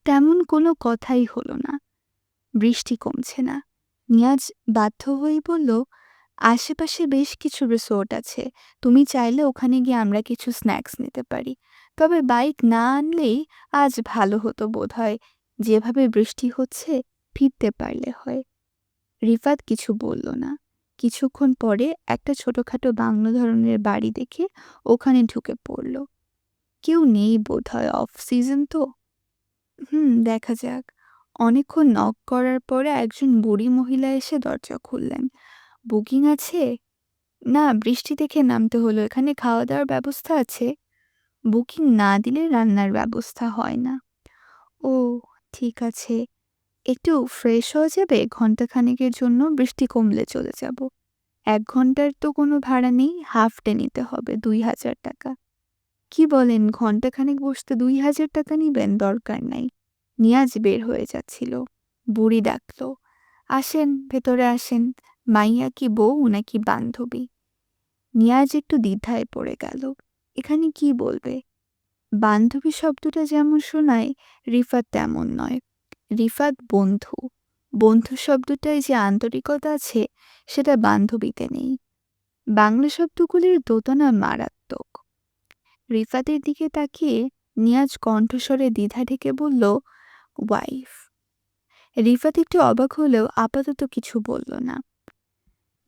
তেমন কোনো কথাই হলো না। বৃষ্টি কমছে না। নিয়াজ বাধ্য হয়েই বলল, আশেপাশে বেশ কিছু রিসোর্ট আছে, তুমি চাইলে ওখানে গিয়ে আমরা কিছু স্ন্যাক্স নিতে পারি। তবে বাইক না আনলেই আজ ভালো হতো বোধহয়। যেভাবে বৃষ্টি হচ্ছে, ফিরতে পারলে হয়। রিফাত কিছু বলল না। কিছুক্ষণ পরে একটা ছোটখাটো বাংলো ধরনের বাড়ি দেখে ওখানে ঢুকে পড়ল। কেউ নেই বোধহয়, অফ সিজন তো। দেখা যাক। অনেকক্ষণ নক করার পরে একজন বুড়ি মহিলা এসে দরজা খুললেন। বুকিং আছে? না, বৃষ্টি দেখে নামতে হলো। এখানে খাওয়া দাওয়ার ব্যবস্থা আছে? বুকিং না দিলে রান্নার ব্যবস্থা হয় না। ও, ঠিক আছে। একটু ফ্রেশ হওয়া যাবে? ঘন্টাখানেকের জন্য, বৃষ্টি কমলে চলে যাব। ১ ঘন্টার তো কোনো ভাড়া নেই, হাফ ডে নিতে হবে, ২,০০০ টাকা। কি বলেন, ঘন্টাখানেক বসতে ২,০০০ টাকা নিবেন? দরকার নাই। নিয়াজ বের হয়ে যাচ্ছিল। বুড়ি ডাকল, আসেন, ভেতরে আসেন। মাইয়া কি বউ নাকি বান্ধবী? নিয়াজ একটু দ্বিধায় পড়ে গেল। এখানে কি বলবে? বান্ধবী শব্দটা যেমন শোনায়, রিফাত তেমন নয়। রিফাত বন্ধু। বন্ধু শব্দটায় যে আন্তরিকতা আছে, সেটা বান্ধবীতে নেই। বাংলা শব্দগুলির দোতনা মারাত্মক। রিফাতের দিকে তাকিয়ে নিয়াজ কণ্ঠস্বরে দ্বিধা ঢেকে বলল, ওয়াইফ। রিফাত একটু অবাক হলেও আপাতত কিছু বলল না।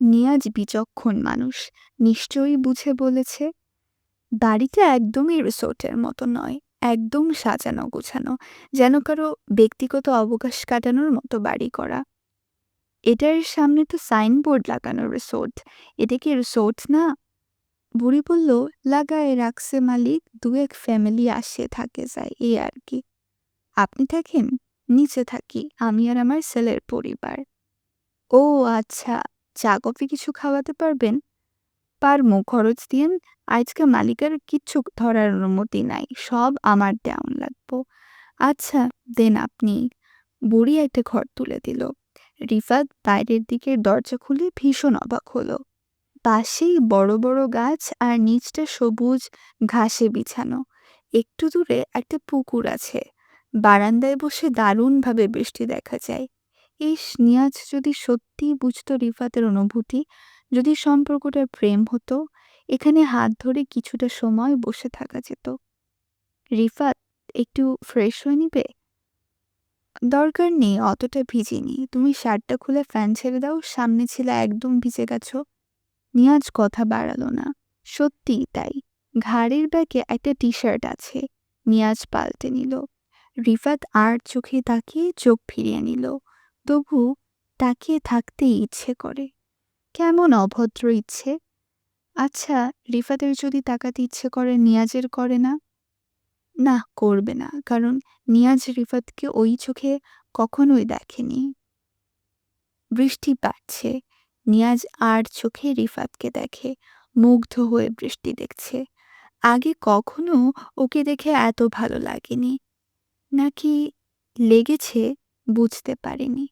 নিয়াজ বিচক্ষণ মানুষ, নিশ্চয়ই বুঝে বলেছে। বাড়িটা একদমই রিসোর্টের মতো নয়, একদম সাজানো গোছানো, যেন কারো ব্যক্তিগত অবকাশ কাটানোর মতো বাড়ি করা। এটার সামনে তো সাইনবোর্ড লাগানো, রিসোর্ট। এটা কি রিসোর্ট না? বুড়ি বলল, লাগায় রাখছে মালিক, ২-১ ফ্যামিলি আসে থাকে যায়, এই আর কি। আপনি থাকেন? নিচে থাকি, আমি আর আমার ছেলের পরিবার। ও আচ্ছা, চা কফি কিছু খাওয়াতে পারবেন? পারমু, খরচ দিয়েন। আজকে মালিকের কিচ্ছু ধরার অনুমতি নাই, সব আমার দেওয়ান লাগবো। আচ্ছা, দেন আপনি। বুড়ি একটা ঘর তুলে দিল। রিফাত বাইরের দিকের দরজা খুলে ভীষণ অবাক হলো। পাশেই বড় বড় গাছ আর নিচটা সবুজ ঘাসে বিছানো। একটু দূরে একটা পুকুর আছে। বারান্দায় বসে দারুণভাবে বৃষ্টি দেখা যায়। ইস, নিয়াজ যদি সত্যিই বুঝতো রিফাতের অনুভূতি, যদি সম্পর্কটা প্রেম হতো, এখানে হাত ধরে কিছুটা সময় বসে থাকা যেত। রিফাত, একটু ফ্রেশ হয়ে নিবে? দরকার নেই, অতটা ভিজিনি। তুমি শার্টটা খুলে ফ্যান ছেড়ে দাও, সামনে ছিল একদম ভিজে গেছো। নিয়াজ কথা বাড়ালো না। সত্যিই তাই। ঘাড়ের ব্যাগে একটা টি শার্ট আছে। নিয়াজ পাল্টে নিল। রিফাত আর চোখে তাকিয়ে চোখ ফিরিয়ে নিল। তবু তাকিয়ে থাকতেই ইচ্ছে করে। কেমন অভদ্র ইচ্ছে! আচ্ছা, রিফাতের যদি তাকাতে ইচ্ছে করে, নিয়াজের করে না? না, করবে না, কারণ নিয়াজ রিফাতকে ওই চোখে কখনোই দেখেনি। বৃষ্টি বাড়ছে। নিয়াজ আর চোখে রিফাতকে দেখে, মুগ্ধ হয়ে বৃষ্টি দেখছে। আগে কখনো ওকে দেখে এত ভালো লাগেনি। নাকি লেগেছে, বুঝতে পারিনি।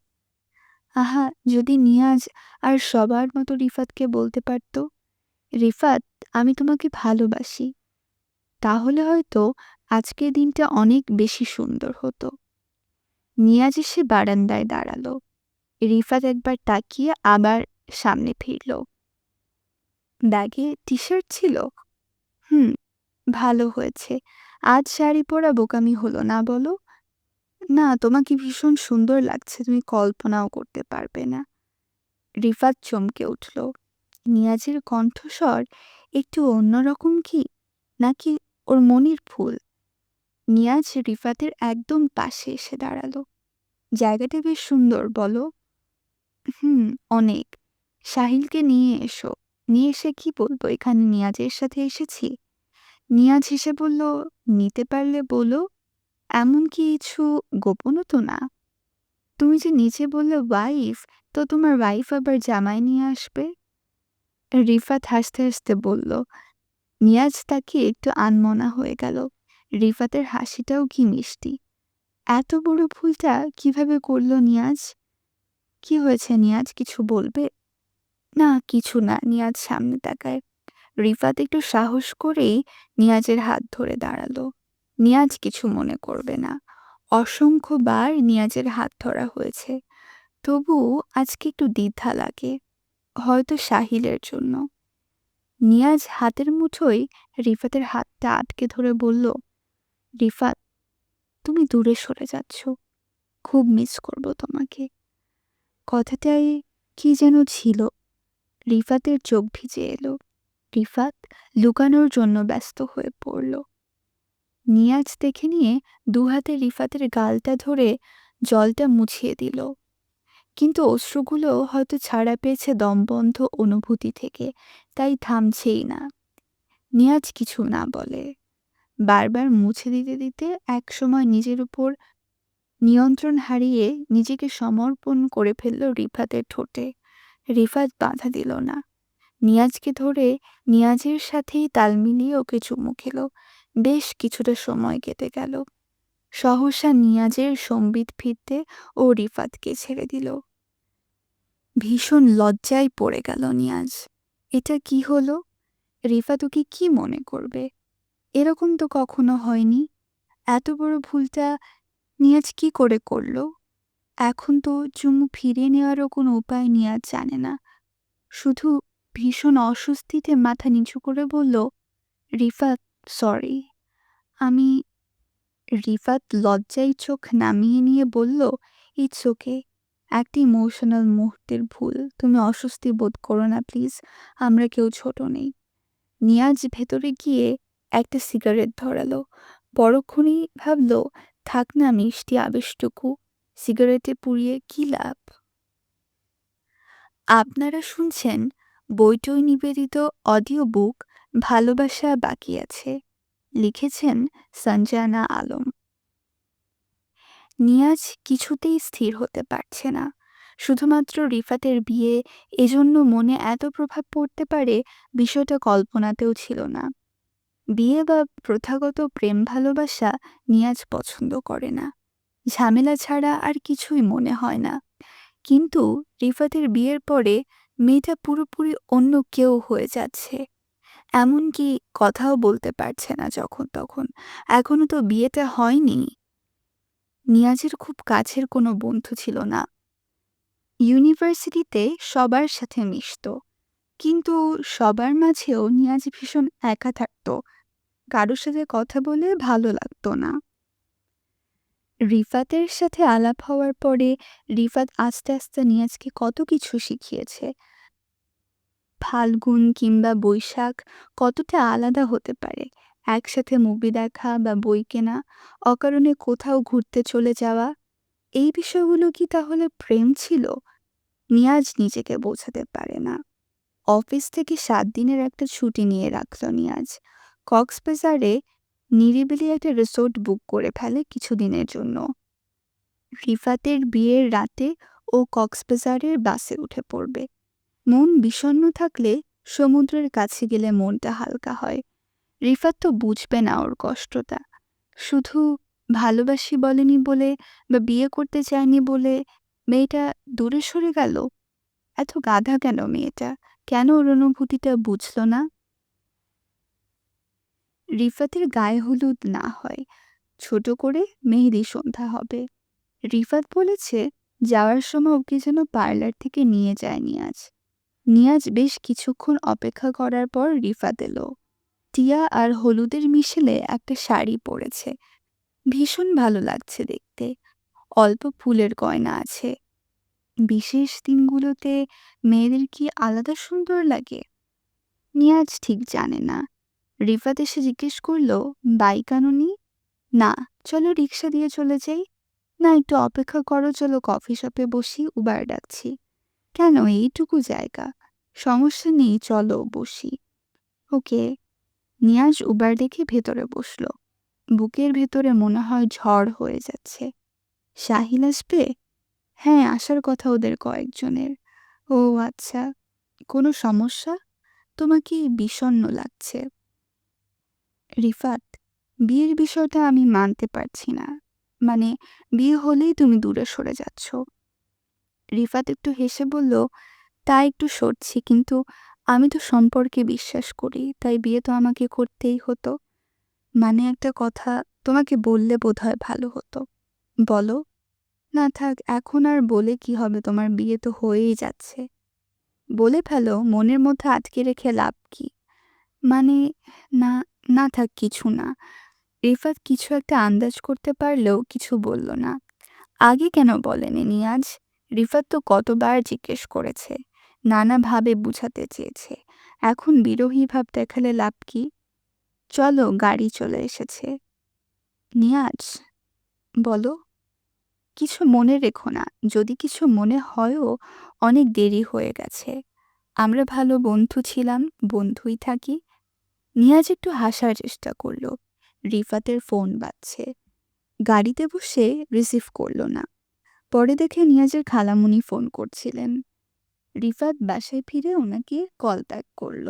আহা, যদি নিয়াজ আর সবার মতো রিফাতকে বলতে পারত, রিফাত, আমি তোমাকে ভালোবাসি, তাহলে হয়তো আজকের দিনটা অনেক বেশি সুন্দর হতো। নিয়াজ এসে বারান্দায় দাঁড়ালো। রিফাত একবার তাকিয়ে আবার সামনে ফিরল। ব্যাগে টি শার্ট ছিল? হুম, ভালো হয়েছে। আজ শাড়ি পরা বোকামি হলো না, বলো? না, তোমাকে ভীষণ সুন্দর লাগছে, তুমি কল্পনাও করতে পারবে না। রিফাত চমকে উঠল। নিয়াজের কণ্ঠস্বর একটু অন্যরকম কি, নাকি ওর মনির ফুল? নিয়াজ রিফাতের একদম পাশে এসে দাঁড়ালো। জায়গাটা বেশ সুন্দর, বলো? হুম, অনেক। সাহিলকে নিয়ে এসো। নিয়ে এসে কি বলবো, এখানে নিয়াজের সাথে এসেছি? নিয়াজ হেসে বলল, নিতে পারলে বলো, এমন কিছু গোপনও তো না। তুমি যে নিচে বললে ওয়াইফ, তো তোমার ওয়াইফ আবার জামাই নিয়ে আসবে? রিফাত হাসতে হাসতে বলল। নিয়াজ তাকে একটু আনমনা হয়ে গেল। রিফাতের হাসিটাও কি মিষ্টি! এত বড় ভুলটা কিভাবে করলো নিয়াজ? কি হয়েছে নিয়াজ, কিছু বলবে? না, কিছু না। নিয়াজ সামনে তাকায়। রিফাত একটু সাহস করেই নিয়াজের হাত ধরে দাঁড়ালো। নিয়াজ কিছু মনে করবে না। অসংখ্যবার নিয়াজের হাত ধরা হয়েছে। তবু আজকে একটু দ্বিধা লাগে, হয়তো সাহিলের জন্য। নিয়াজ হাতের মুঠোয় রিফাতের হাতটা আটকে ধরে বলল, রিফাত, তুমি দূরে সরে যাচ্ছ, খুব মিস করব তোমাকে। কথাটাই কি যেন ছিল। রিফাতের চোখ ভিজে এলো। রিফাত লুকানোর জন্য ব্যস্ত হয়ে পড়ল। নিয়াজ দেখে নিয়ে দুহাতে রিফাতের গালটা ধরে জলটা মুছিয়ে দিল, কিন্তু অশ্রুগুলো হয়তো ছাড়া পেয়েছে দমবন্ধ অনুভূতি থেকে, তাই থামছেই না। নিয়াজ কিছু না বলে, বারবার মুছে দিতে দিতে একসময় নিজের উপর নিয়ন্ত্রণ হারিয়ে নিজেকে সমর্পণ করে ফেলল রিফাতের ঠোঁটে। রিফাত বাধা দিল না, নিয়াজকে ধরে নিয়াজের সাথেই তাল মিলিয়ে ওকে চুমু খেল। বেশ কিছুটা সময় কেটে গেল। সহসা নিয়াজের সম্বিত ফিরতে ও রিফাতকে ছেড়ে দিল। ভীষণ লজ্জায় পড়ে গেল নিয়াজ। এটা কি হলো? রিফাত ওকে কি মনে করবে? এরকম তো কখনো হয়নি। এত বড় ভুলটা নিয়াজ কি করে করল? এখন তো চুমু ফিরিয়ে নেওয়ারও কোনো উপায় নিয়াজ জানে না। শুধু ভীষণ অস্বস্তিতে মাথা নিচু করে বলল, রিফাত, সরি। আমি রিফাত লজ্জায় চোখ নামিয়ে নিয়ে বলল, ইটস ওকে, একটা ইমোশনাল মুহূর্তের ভুল, তুমি অস্বস্তি বোধ করো না প্লিজ, আমরা কেউ ছোট নেই। নিয়াজ ভেতরে গিয়ে একটা সিগারেট ধরালো। পরক্ষণেই ভাবল, থাক না মিষ্টি আবেশটুকু, সিগারেটে পুড়িয়ে কি লাভ। আপনারা শুনছেন বইটই নিবেদিত অডিও বুক ভালোবাসা বাকি আছে। লিখেছেন সঞ্জানা আলম। নিয়াজ কিছুতেই স্থির হতে পারছে না। শুধুমাত্র রিফাতের বিয়ে, এজন্য মনে এত প্রভাব পড়তে পারে বিষয়টা কল্পনাতেও ছিল না। বিয়ে বা প্রথাগত প্রেম ভালোবাসা নিয়াজ পছন্দ করে না। ঝামেলা ছাড়া আর কিছুই মনে হয় না। কিন্তু রিফাতের বিয়ের পরে মেয়েটা পুরোপুরি অন্য কেউ হয়ে যাচ্ছে। এমনকি কথাও বলতে পারছে না যখন তখন। এখনো তো বিয়েটা হয়নি। নিয়াজের খুব কাছের কোনো বন্ধু ছিল না। ইউনিভার্সিটিতে সবার সাথে মিশত, কিন্তু সবার মাঝেও নিয়াজ ভীষণ একা থাকত। কারোর সাথে কথা বলে ভালো লাগতো না। রিফাতের সাথে আলাপ হওয়ার পরে রিফাত আস্তে আস্তে নিয়াজকে কত কিছু শিখিয়েছে। ফাল্গুন কিংবা বৈশাখ কতটা আলাদা হতে পারে, একসাথে মুভি দেখা বা বই কেনা, অকারণে কোথাও ঘুরতে চলে যাওয়া, এই বিষয়গুলো কি তাহলে প্রেম ছিল? নিয়াজ নিজেকে বোঝাতে পারে না। অফিস থেকে 7 দিনের একটা ছুটি নিয়ে রাখল নিয়াজ। কক্সবাজারে নিরিবিলি একটা রিসোর্ট বুক করে ফেলে কিছুদিনের জন্য। রিফাতের বিয়ের রাতে ও কক্সবাজারের বাসে উঠে পড়বে। মন বিষণ্ণ থাকলে সমুদ্রের কাছে গেলে মনটা হালকা হয়। রিফাত তো বুঝবে না ওর কষ্টটা। শুধু ভালোবাসি বলেনি বলে বা বিয়ে করতে চায়নি বলে মেয়েটা দূরে সরে গেল। এত গাধা কেন মেয়েটা? কেন ওর অনুভূতিটা বুঝল না? রিফাতের গায়ে হলুদ না হয়, ছোট করে মেহেদি সন্ধ্যা হবে। রিফাত বলেছে যাওয়ার সময় ওকে যেন পার্লার থেকে নিয়ে যায় নিয়াজ। নিয়াজ বেশ কিছুক্ষণ অপেক্ষা করার পর রিফাত এলো। টিয়া আর হলুদের মিশেলে একটা শাড়ি পরেছে। ভীষণ ভালো লাগছে দেখতে। অল্প ফুলের গয়না আছে। বিশেষ দিনগুলোতে মেয়েদের কি আলাদা সুন্দর লাগে? নিয়াজ ঠিক জানে না। রিফাত এসে জিজ্ঞেস করলো, বাইক আনোনি? না, চলো রিক্সা দিয়ে চলে যাই। না, একটু অপেক্ষা করো, চলো কফি শপে বসি, উবার ডাকছি। কেন, এইটুকু জায়গা? সমস্যা নেই, চলো বসি। ওকে। নিয়াজ উবার দেখে ভেতরে বসলো। বুকের ভেতরে মনে হয় ঝড় হয়ে যাচ্ছে। সাহিল আসবে? হ্যাঁ, আসার কথা ওদের কয়েকজনের। ও আচ্ছা। কোনো সমস্যা? তোমাকে বিষণ্ণ লাগছে। রিফাত, বিয়ের বিষয়টা আমি মানতে পারছি না। মানে, বিয়ে হলেই তুমি দূরে সরে যাচ্ছ। রিফাত একটু হেসে বলল, তা একটু সরছি, কিন্তু আমি তো সম্পর্কে বিশ্বাস করি, তাই বিয়ে তো আমাকে করতেই হতো। মানে একটা কথা তোমাকে বললে বোধহয় ভালো হতো। বলো। না থাক, এখন আর বলে কি হবে, তোমার বিয়ে তো হয়েই যাচ্ছে। বলে ফেলো, মনের মধ্যে আটকে রেখে লাভ কি? মানে, না, না থাক, কিছু না। রিফাত কিছু একটা আন্দাজ করতে পারলেও কিছু বলল না। আগে কেন বলেনি নিয়াজ? রিফাত তো কতবার জিজ্ঞেস করেছে, নানাভাবে বুঝাতে চেয়েছে। এখন বিরহী ভাব দেখালে লাভ কি? চলো, গাড়ি চলে এসেছে। নিয়াজ, বলো। কিছু মনে রেখো না। যদি কিছু মনে হয়ও অনেক দেরি হয়ে গেছে। আমরা ভালো বন্ধু ছিলাম, বন্ধুই থাকি। নিয়াজ একটু হাসার চেষ্টা করল। রিফাতের ফোন বাজছে। গাড়িতে বসে রিসিভ করল না। পরে দেখে নিয়াজের খালামণি ফোন করছিলেন। রিফাত বাসায় ফিরে ওনাকে কল ব্যাক করল।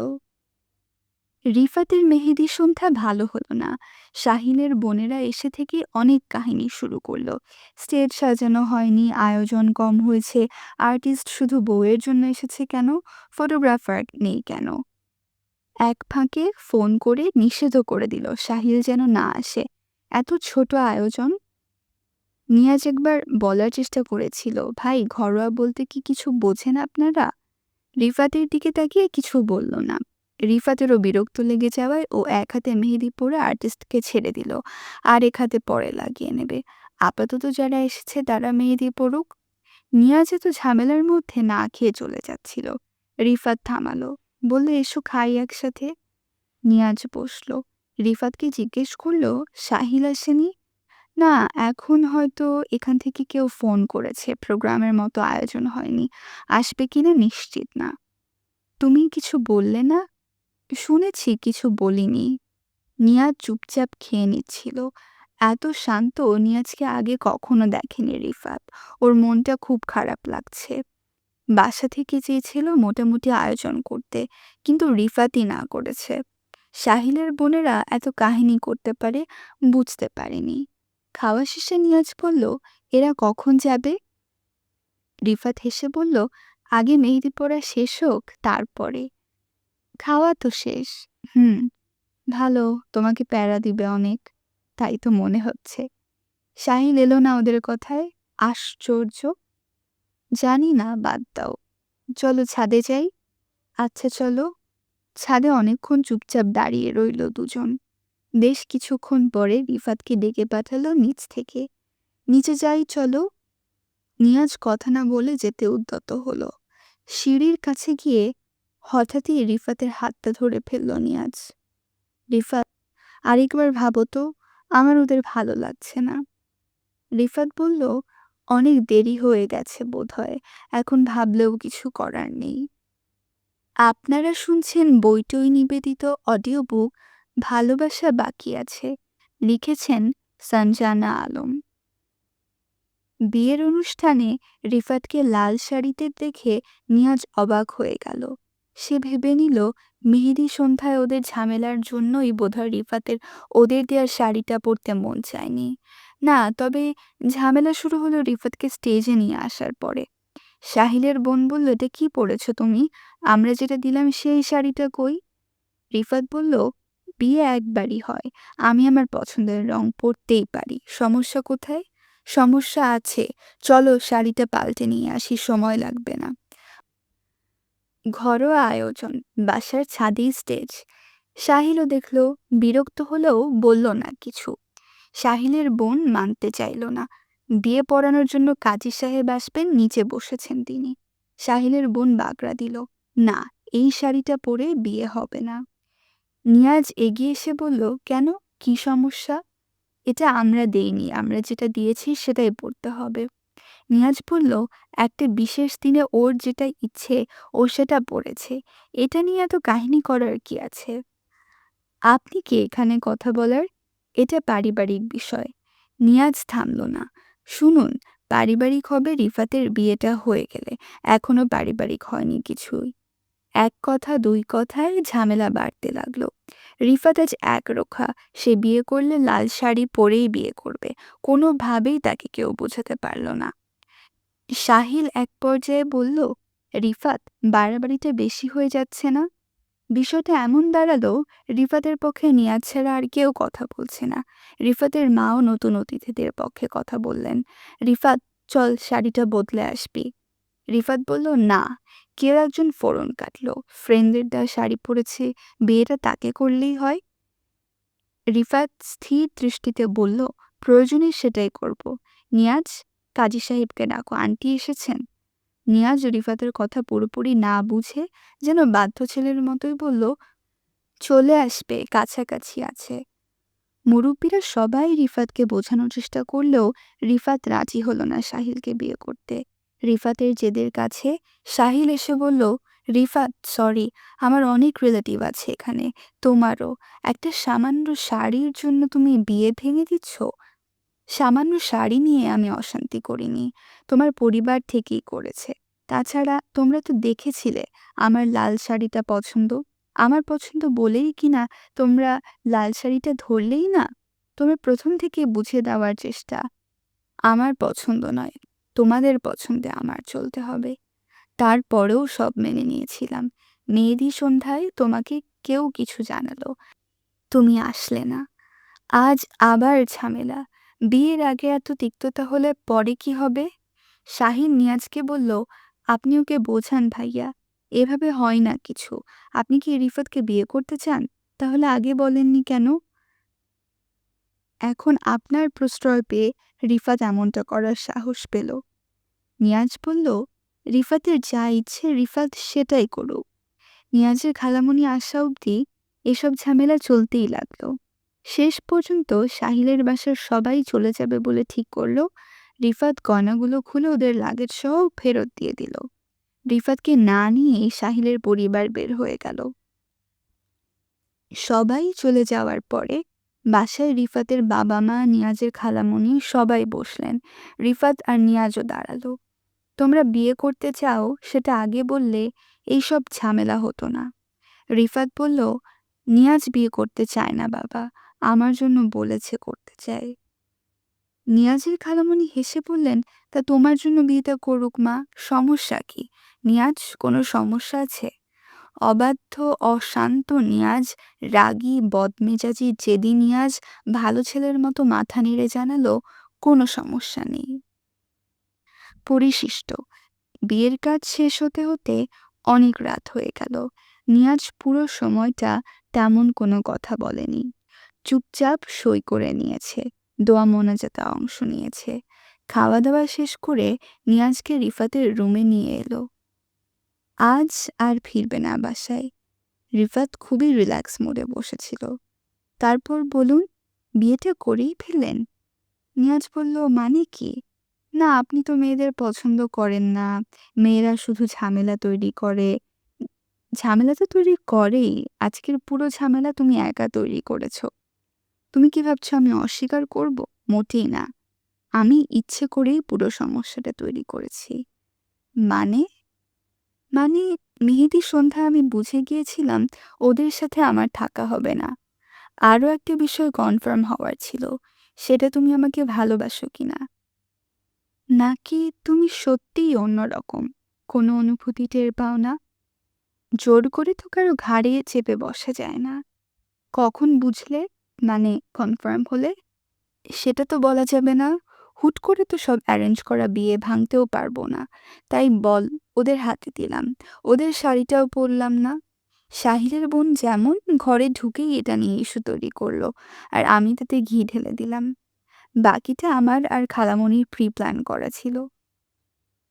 রিফাতের মেহেদি সন্ধ্যা ভালো হলো না। শাহিনের বোনেরা এসে থেকে অনেক কাহিনী শুরু করলো। স্টেজ সাজানো হয়নি, আয়োজন কম হয়েছে, আর্টিস্ট শুধু বউয়ের জন্য এসেছে কেন, ফটোগ্রাফার নেই কেন। এক ফাঁকে ফোন করে নিষেধও করে দিল শাহিল যেন না আসে। এত ছোট আয়োজন। নিয়াজ একবার বলার চেষ্টা করেছিল, ভাই ঘরোয়া বলতে কি কিছু বোঝেন আপনারা? রিফাতের দিকে তাকিয়ে কিছু বলল না। রিফাতেরও বিরক্ত লেগে যাওয়ায় ও এক হাতে মেহেদি পরে আর্টিস্টকে ছেড়ে দিল, আর এক হাতে পরে লাগিয়ে নেবে। আপাতত যারা এসেছে তারা মেহেদি পড়ুক। নিয়াজ এত ঝামেলার মধ্যে না খেয়ে চলে যাচ্ছিল। রিফাত থামালো, বলল এসো খাই একসাথে। নিয়াজ বসলো। রিফাতকে জিজ্ঞেস করলো, সাহিল আসেনি? না, এখন হয়তো এখান থেকে কেউ ফোন করেছে, প্রোগ্রামের মতো আয়োজন হয়নি, আসবে কিনা নিশ্চিত না। তুমি কিছু বললে না? শুনেছি, কিছু বলিনি। নিয়াজ চুপচাপ খেয়ে নিচ্ছিল। এত শান্ত নিয়াজকে আগে কখনো দেখেনি রিফাত। ওর মনটা খুব খারাপ লাগছে। বাসা থেকে চেয়েছিল মোটামুটি আয়োজন করতে, কিন্তু রিফাতই না করেছে। সাহিলের বোনেরা এত কাহিনী করতে পারে বুঝতে পারেনি। খাওয়া শেষে নিয়াজ বলল, এরা কখন যাবে? রিফাত হেসে বলল, আগে মেহেদি পড়া শেষ হোক তারপরে। খাওয়া তো শেষ। হুম, ভালো, তোমাকে প্যারা দিবে অনেক। তাই তো মনে হচ্ছে। সাহিল এলো না ওদের কথায়? আশ্চর্য। জানি না, বাদ দাও। চলো ছাদে যাই। আচ্ছা চলো। ছাদে অনেকক্ষণ চুপচাপ দাঁড়িয়ে রইল দুজন। বেশ কিছুক্ষণ পরে রিফাতকে ডেকে পাঠালো নিচ থেকে। নিচে যাই চলো। নিয়াজ কথা না বলে যেতে উদ্যত হলো। সিঁড়ির কাছে গিয়ে হঠাৎই রিফাতের হাতটা ধরে ফেলল নিয়াজ। রিফাত, আরেকবার ভাবো তো, আমার ওদের ভালো লাগছে না। রিফাত বলল, অনেক দেরি হয়ে গেছে বোধহয়, এখন ভাবলেও কিছু করার নেই। আপনারা শুনছেন বইটই নিবেদিত অডিও বুক ভালোবাসা বাকি আছে। লিখেছেন সঞ্জানা আলম। বিয়ের অনুষ্ঠানে রিফাতকে লাল শাড়িতে দেখে নিয়াজ অবাক হয়ে গেল। সে ভেবে নিল মেহেদি সন্ধ্যায় ওদের ঝামেলার জন্যই বোধহয় রিফাতের ওদের দেওয়ার শাড়িটা পরতে মন চায়নি। না, তবে ঝামেলা শুরু হলো রিফাতকে স্টেজে নিয়ে আসার পরে। সাহিলের বোন বলল, এটা কি পরেছ তুমি? আমরা যেটা দিলাম সেই শাড়িটা কই? রিফাত বলল, বিয়ে একবারই হয়, আমি আমার পছন্দের রং পরতেই পারি, সমস্যা কোথায়? সমস্যা আছে, চলো শাড়িটা পাল্টে নিয়ে আসি, সময় লাগবে না। ঘরোয়া আয়োজন, বাসার ছাদেই স্টেজ। সাহিলও দেখল, বিরক্ত হলেও বলল না কিছু। সাহিলের বোন মানতে চাইল না। বিয়ে পড়ানোর জন্য কাজী সাহেব আসবেন, নিচে বসেছেন তিনি। সাহিলের বোন বাগড়া দিল, না, এই শাড়িটা পরে বিয়ে হবে না। নিয়াজ এগিয়ে এসে বলল, কেন, কি সমস্যা? এটা আমরা দেইনি, আমরা যেটা দিয়েছি সেটাই পড়তে হবে। নিয়াজ বলল, একটা বিশেষ দিনে ওর যেটা ইচ্ছে ও সেটা পড়েছে, এটা নিয়ে এত কাহিনী করার কি আছে? আপনি কে এখানে কথা বলার? এটা পারিবারিক বিষয়। নিয়াজ থামল না। শুনুন, পারিবারিক হবে রিফাতের বিয়েটা হয়ে গেলে, এখনো পারিবারিক হয়নি কিছুই। এক কথা দুই কথায় ঝামেলা বাড়তে লাগলো। রিফাত আজ একরোখা, সে বিয়ে করলে লাল শাড়ি পরেই বিয়ে করবে, কোনোভাবেই তাকে কেউ বোঝাতে পারল না। সাহিল এক পর্যায়ে বলল, রিফাত, বাড়াবাড়িটা বেশি হয়ে যাচ্ছে না? বিষয়টা এমন দাঁড়ালো রিফাতের পক্ষে নিয়াজ ছাড়া আর কেউ কথা বলছে না। রিফাতের মাও নতুন অতিথিদের পক্ষে কথা বললেন। রিফাত, চল শাড়িটা বদলে আসবি। রিফাত বলল, না। কেউ একজন ফোড়ন কাটল, ফ্রেন্ডের দেওয়া শাড়ি পরেছে, বিয়েটা তাকে করলেই হয়। রিফাত স্থির দৃষ্টিতে বলল, প্রয়োজনে সেটাই করব। নিয়াজ, কাজী সাহেবকে ডাকো, আন্টি এসেছেন। নিয়াজ রিফাতের কথা পুরোপুরি না বুঝে যেন বাধ্য ছেলের মতোই বলল, চলে আসবে, কাছাকাছি আছে। মুরব্বীরা সবাই রিফাতকে বোঝানোর চেষ্টা করলেও রিফাত রাজি হলো না সাহিলকে বিয়ে করতে। রিফাতের জেদের কাছে সাহিল এসে বলল, রিফাত সরি, আমার অনেক রিলেটিভ আছে এখানে, তোমারও। একটা সামান্য শাড়ির জন্য তুমি বিয়ে ভেঙে দিচ্ছ? সামান্য শাড়ি নিয়ে আমি অশান্তি করিনি, তোমার পরিবার থেকেই করেছে। তাছাড়া তোমরা তো দেখেছিলে আমার লাল শাড়িটা পছন্দ। আমার পছন্দ বলেই কিনা তোমরা লাল শাড়িটা ধরলেই না? তোমরা প্রথম থেকে বুঝিয়ে দেওয়ার চেষ্টা। আমার পছন্দ নয়, তোমাদের পছন্দে আমার চলতে হবে। তারপরেও সব মেনে নিয়েছিলাম। মেহেদী সন্ধ্যায় তোমাকে কেউ কিছু জানালো, তুমি আসলে না। আজ আবার ঝামেলা। বিয়ের আগে এত তিক্ততা হলে পরে কি হবে? শাহিন নিয়াজকে বলল, আপনি ওকে বোঝান ভাইয়া, এভাবে হয় না কিছু। আপনি কি রিফাতকে বিয়ে করতে চান? তাহলে আগে বলেননি কেন? এখন আপনার প্রশ্রয় পেয়ে রিফাত এমনটা করার সাহস পেল। নিয়াজ বলল, রিফাতের যা ইচ্ছে রিফাত সেটাই করুক। নিয়াজের খালামণি আসা অবধি এসব ঝামেলা চলতেই লাগলো। শেষ পর্যন্ত সাহিলের বাসার সবাই চলে যাবে বলে ঠিক করলো। রিফাত গয়নাগুলো খুলে ওদের লাগেজ সহ ফেরত দিয়ে দিল। রিফাতকে না নিয়েই সাহিলের পরিবার বের হয়ে গেল। সবাই চলে যাওয়ার পরে বাসায় রিফাতের বাবা মা, নিয়াজের খালামণি সবাই বসলেন। রিফাত আর নিয়াজও দাঁড়ালো। তোমরা বিয়ে করতে চাও সেটা আগে বললে এইসব ঝামেলা হতো না। রিফাত বলল, নিয়াজ বিয়ে করতে চায় না বাবা, আমার জন্য বলেছে করতে চায়। নিয়াজের খালামণি হেসে বললেন, তা তোমার জন্য বিয়েটা করুক মা, সমস্যা কি? নিয়াজ, কোনো সমস্যা আছে? অবাধ্য অশান্ত নিয়াজ, রাগী বদমেজাজি জেদি নিয়াজ ভালো ছেলের মতো মাথা নেড়ে জানালো, কোনো সমস্যা নেই। পরিশিষ্ট বিয়ের কাজ শেষ হতে হতে অনেক রাত হয়ে গেল। নিয়াজ পুরো সময়টা তেমন কোনো কথা বলেনি, চুপচাপ সই করে নিয়েছে, দোয়া মোনাজাতে অংশ নিয়েছে। খাওয়া দাওয়া শেষ করে নিয়াজকে রিফাতের রুমে নিয়ে এলো। আজ আর ফিরবে না বাসায়। রিফাত খুবই রিল্যাক্স মোডে বসেছিল। তারপর বলুন, বিয়েটা করেই ফেললেন? নিয়াজ বলল, মানে কি? না, আপনি তো মেয়েদের পছন্দ করেন না, মেয়েরা শুধু ঝামেলা তৈরি করে। ঝামেলা তো তৈরি করেই, আজকের পুরো ঝামেলা তুমি একা তৈরি করেছো। তুমি কি ভাবছো আমি অস্বীকার করব? মোটেই না। আমি ইচ্ছে করেই পুরো সমস্যাটা তৈরি করেছি। মানে? মানে মেহেদী সন্ধ্যায় আমি বুঝে গিয়েছিলাম ওদের সাথে আমার থাকা হবে না। আরও একটা বিষয় কনফার্ম হওয়ার ছিল, সেটা তুমি আমাকে ভালোবাসো কিনা, নাকি তুমি সত্যিই অন্যরকম কোনো অনুভূতি টের পাও না? জোর করে তো কারো ঘাড়ে চেপে বসা যায় না। কখন বুঝলে, মানে কনফার্ম হলে? সেটা তো বলা যাবে না। হুট করে তো সব অ্যারেঞ্জ করা বিয়ে ভাঙতেও পারবো না। তাই বল, ওদের হাতে দিলাম, ওদের শাড়িটাও পরলাম না। সাহিলের বোন যেমন ঘরে ঢুকেই এটা নিয়ে ইস্যু তৈরি করলো, আর আমি তাতে ঘি ঢেলে দিলাম। বাকিটা আমার আর খালামণির প্রি প্ল্যান করা ছিল।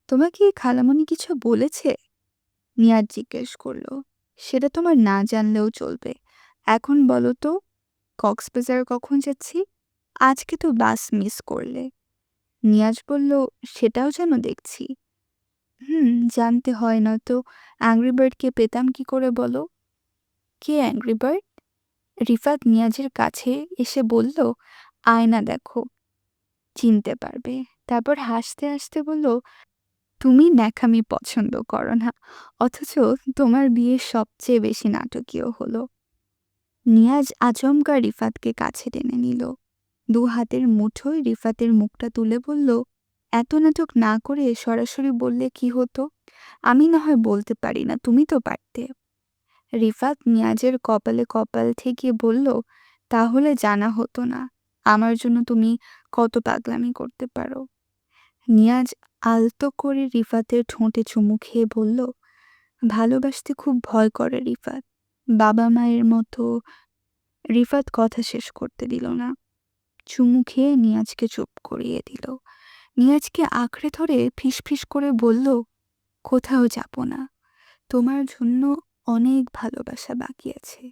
তোমাকে খালামণি কিছু বলেছে? নিয়াজ জিজ্ঞেস করলো। সেটা তোমার না জানলেও চলবে। এখন বলো তো, কক্সবাজার কখন যাচ্ছি? আজকে তো বাস মিস করলে। নিয়াজ বলল, সেটাও যেন দেখছি। জানতে হয়, নয়তো অ্যাংরি বার্ডকে পেতাম কি করে বলো? কে অ্যাংরি বার্ড? রিফাত নিয়াজের কাছে এসে বলল, আয়না দেখো, চিনতে পারবে। তারপর হাসতে হাসতে বলল, তুমি ন্যাকামি পছন্দ করো না, অথচ তোমার বিয়ে সবচেয়ে বেশি নাটকীয় হলো। নিয়াজ আচমকা রিফাতকে কাছে টেনে নিল। দু হাতের মুঠোয় রিফাতের মুখটা তুলে বলল, এত নাটক না করে সরাসরি বললে কি হতো? আমি না হয় বলতে পারি না, তুমি তো পারতে। রিফাত নিয়াজের কপালে কপাল ঠেকিয়ে বলল, তাহলে জানা হতো না আমার জন্য তুমি কত পাগলামি করতে পারো। নিয়াজ আলতো করে রিফাতের ঠোঁটে চুমু খেয়ে বলল, ভালোবাসতে খুব ভয় করে রিফাত, বাবা মায়ের মতো। রিফাত কথা শেষ করতে দিল না, চুমু খেয়ে নিয়াজকে চুপ করিয়ে দিল। নিয়াজকে আঁকড়ে ধরে ফিসফিস করে বলল, কোথাও যাব না, তোমার জন্য অনেক ভালোবাসা বাকি আছে,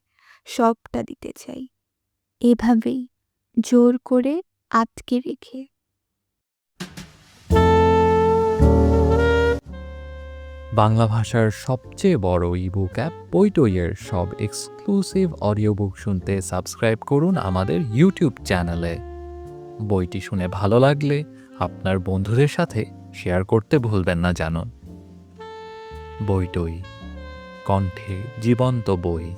সবটা দিতে চাই। এভাবেই জোর করে আটকে রেখে। বাংলা ভাষার সবচেয়ে বড় ইবুক অ্যাপ বইটইয়ের সব এক্সক্লুসিভ অডিও বুক শুনতে সাবস্ক্রাইব করুন আমাদের ইউটিউব চ্যানেলে। বইটি শুনে ভালো লাগলে আপনার বন্ধুদের সাথে শেয়ার করতে ভুলবেন না জানুন। বইটই, কণ্ঠে জীবন্ত বই।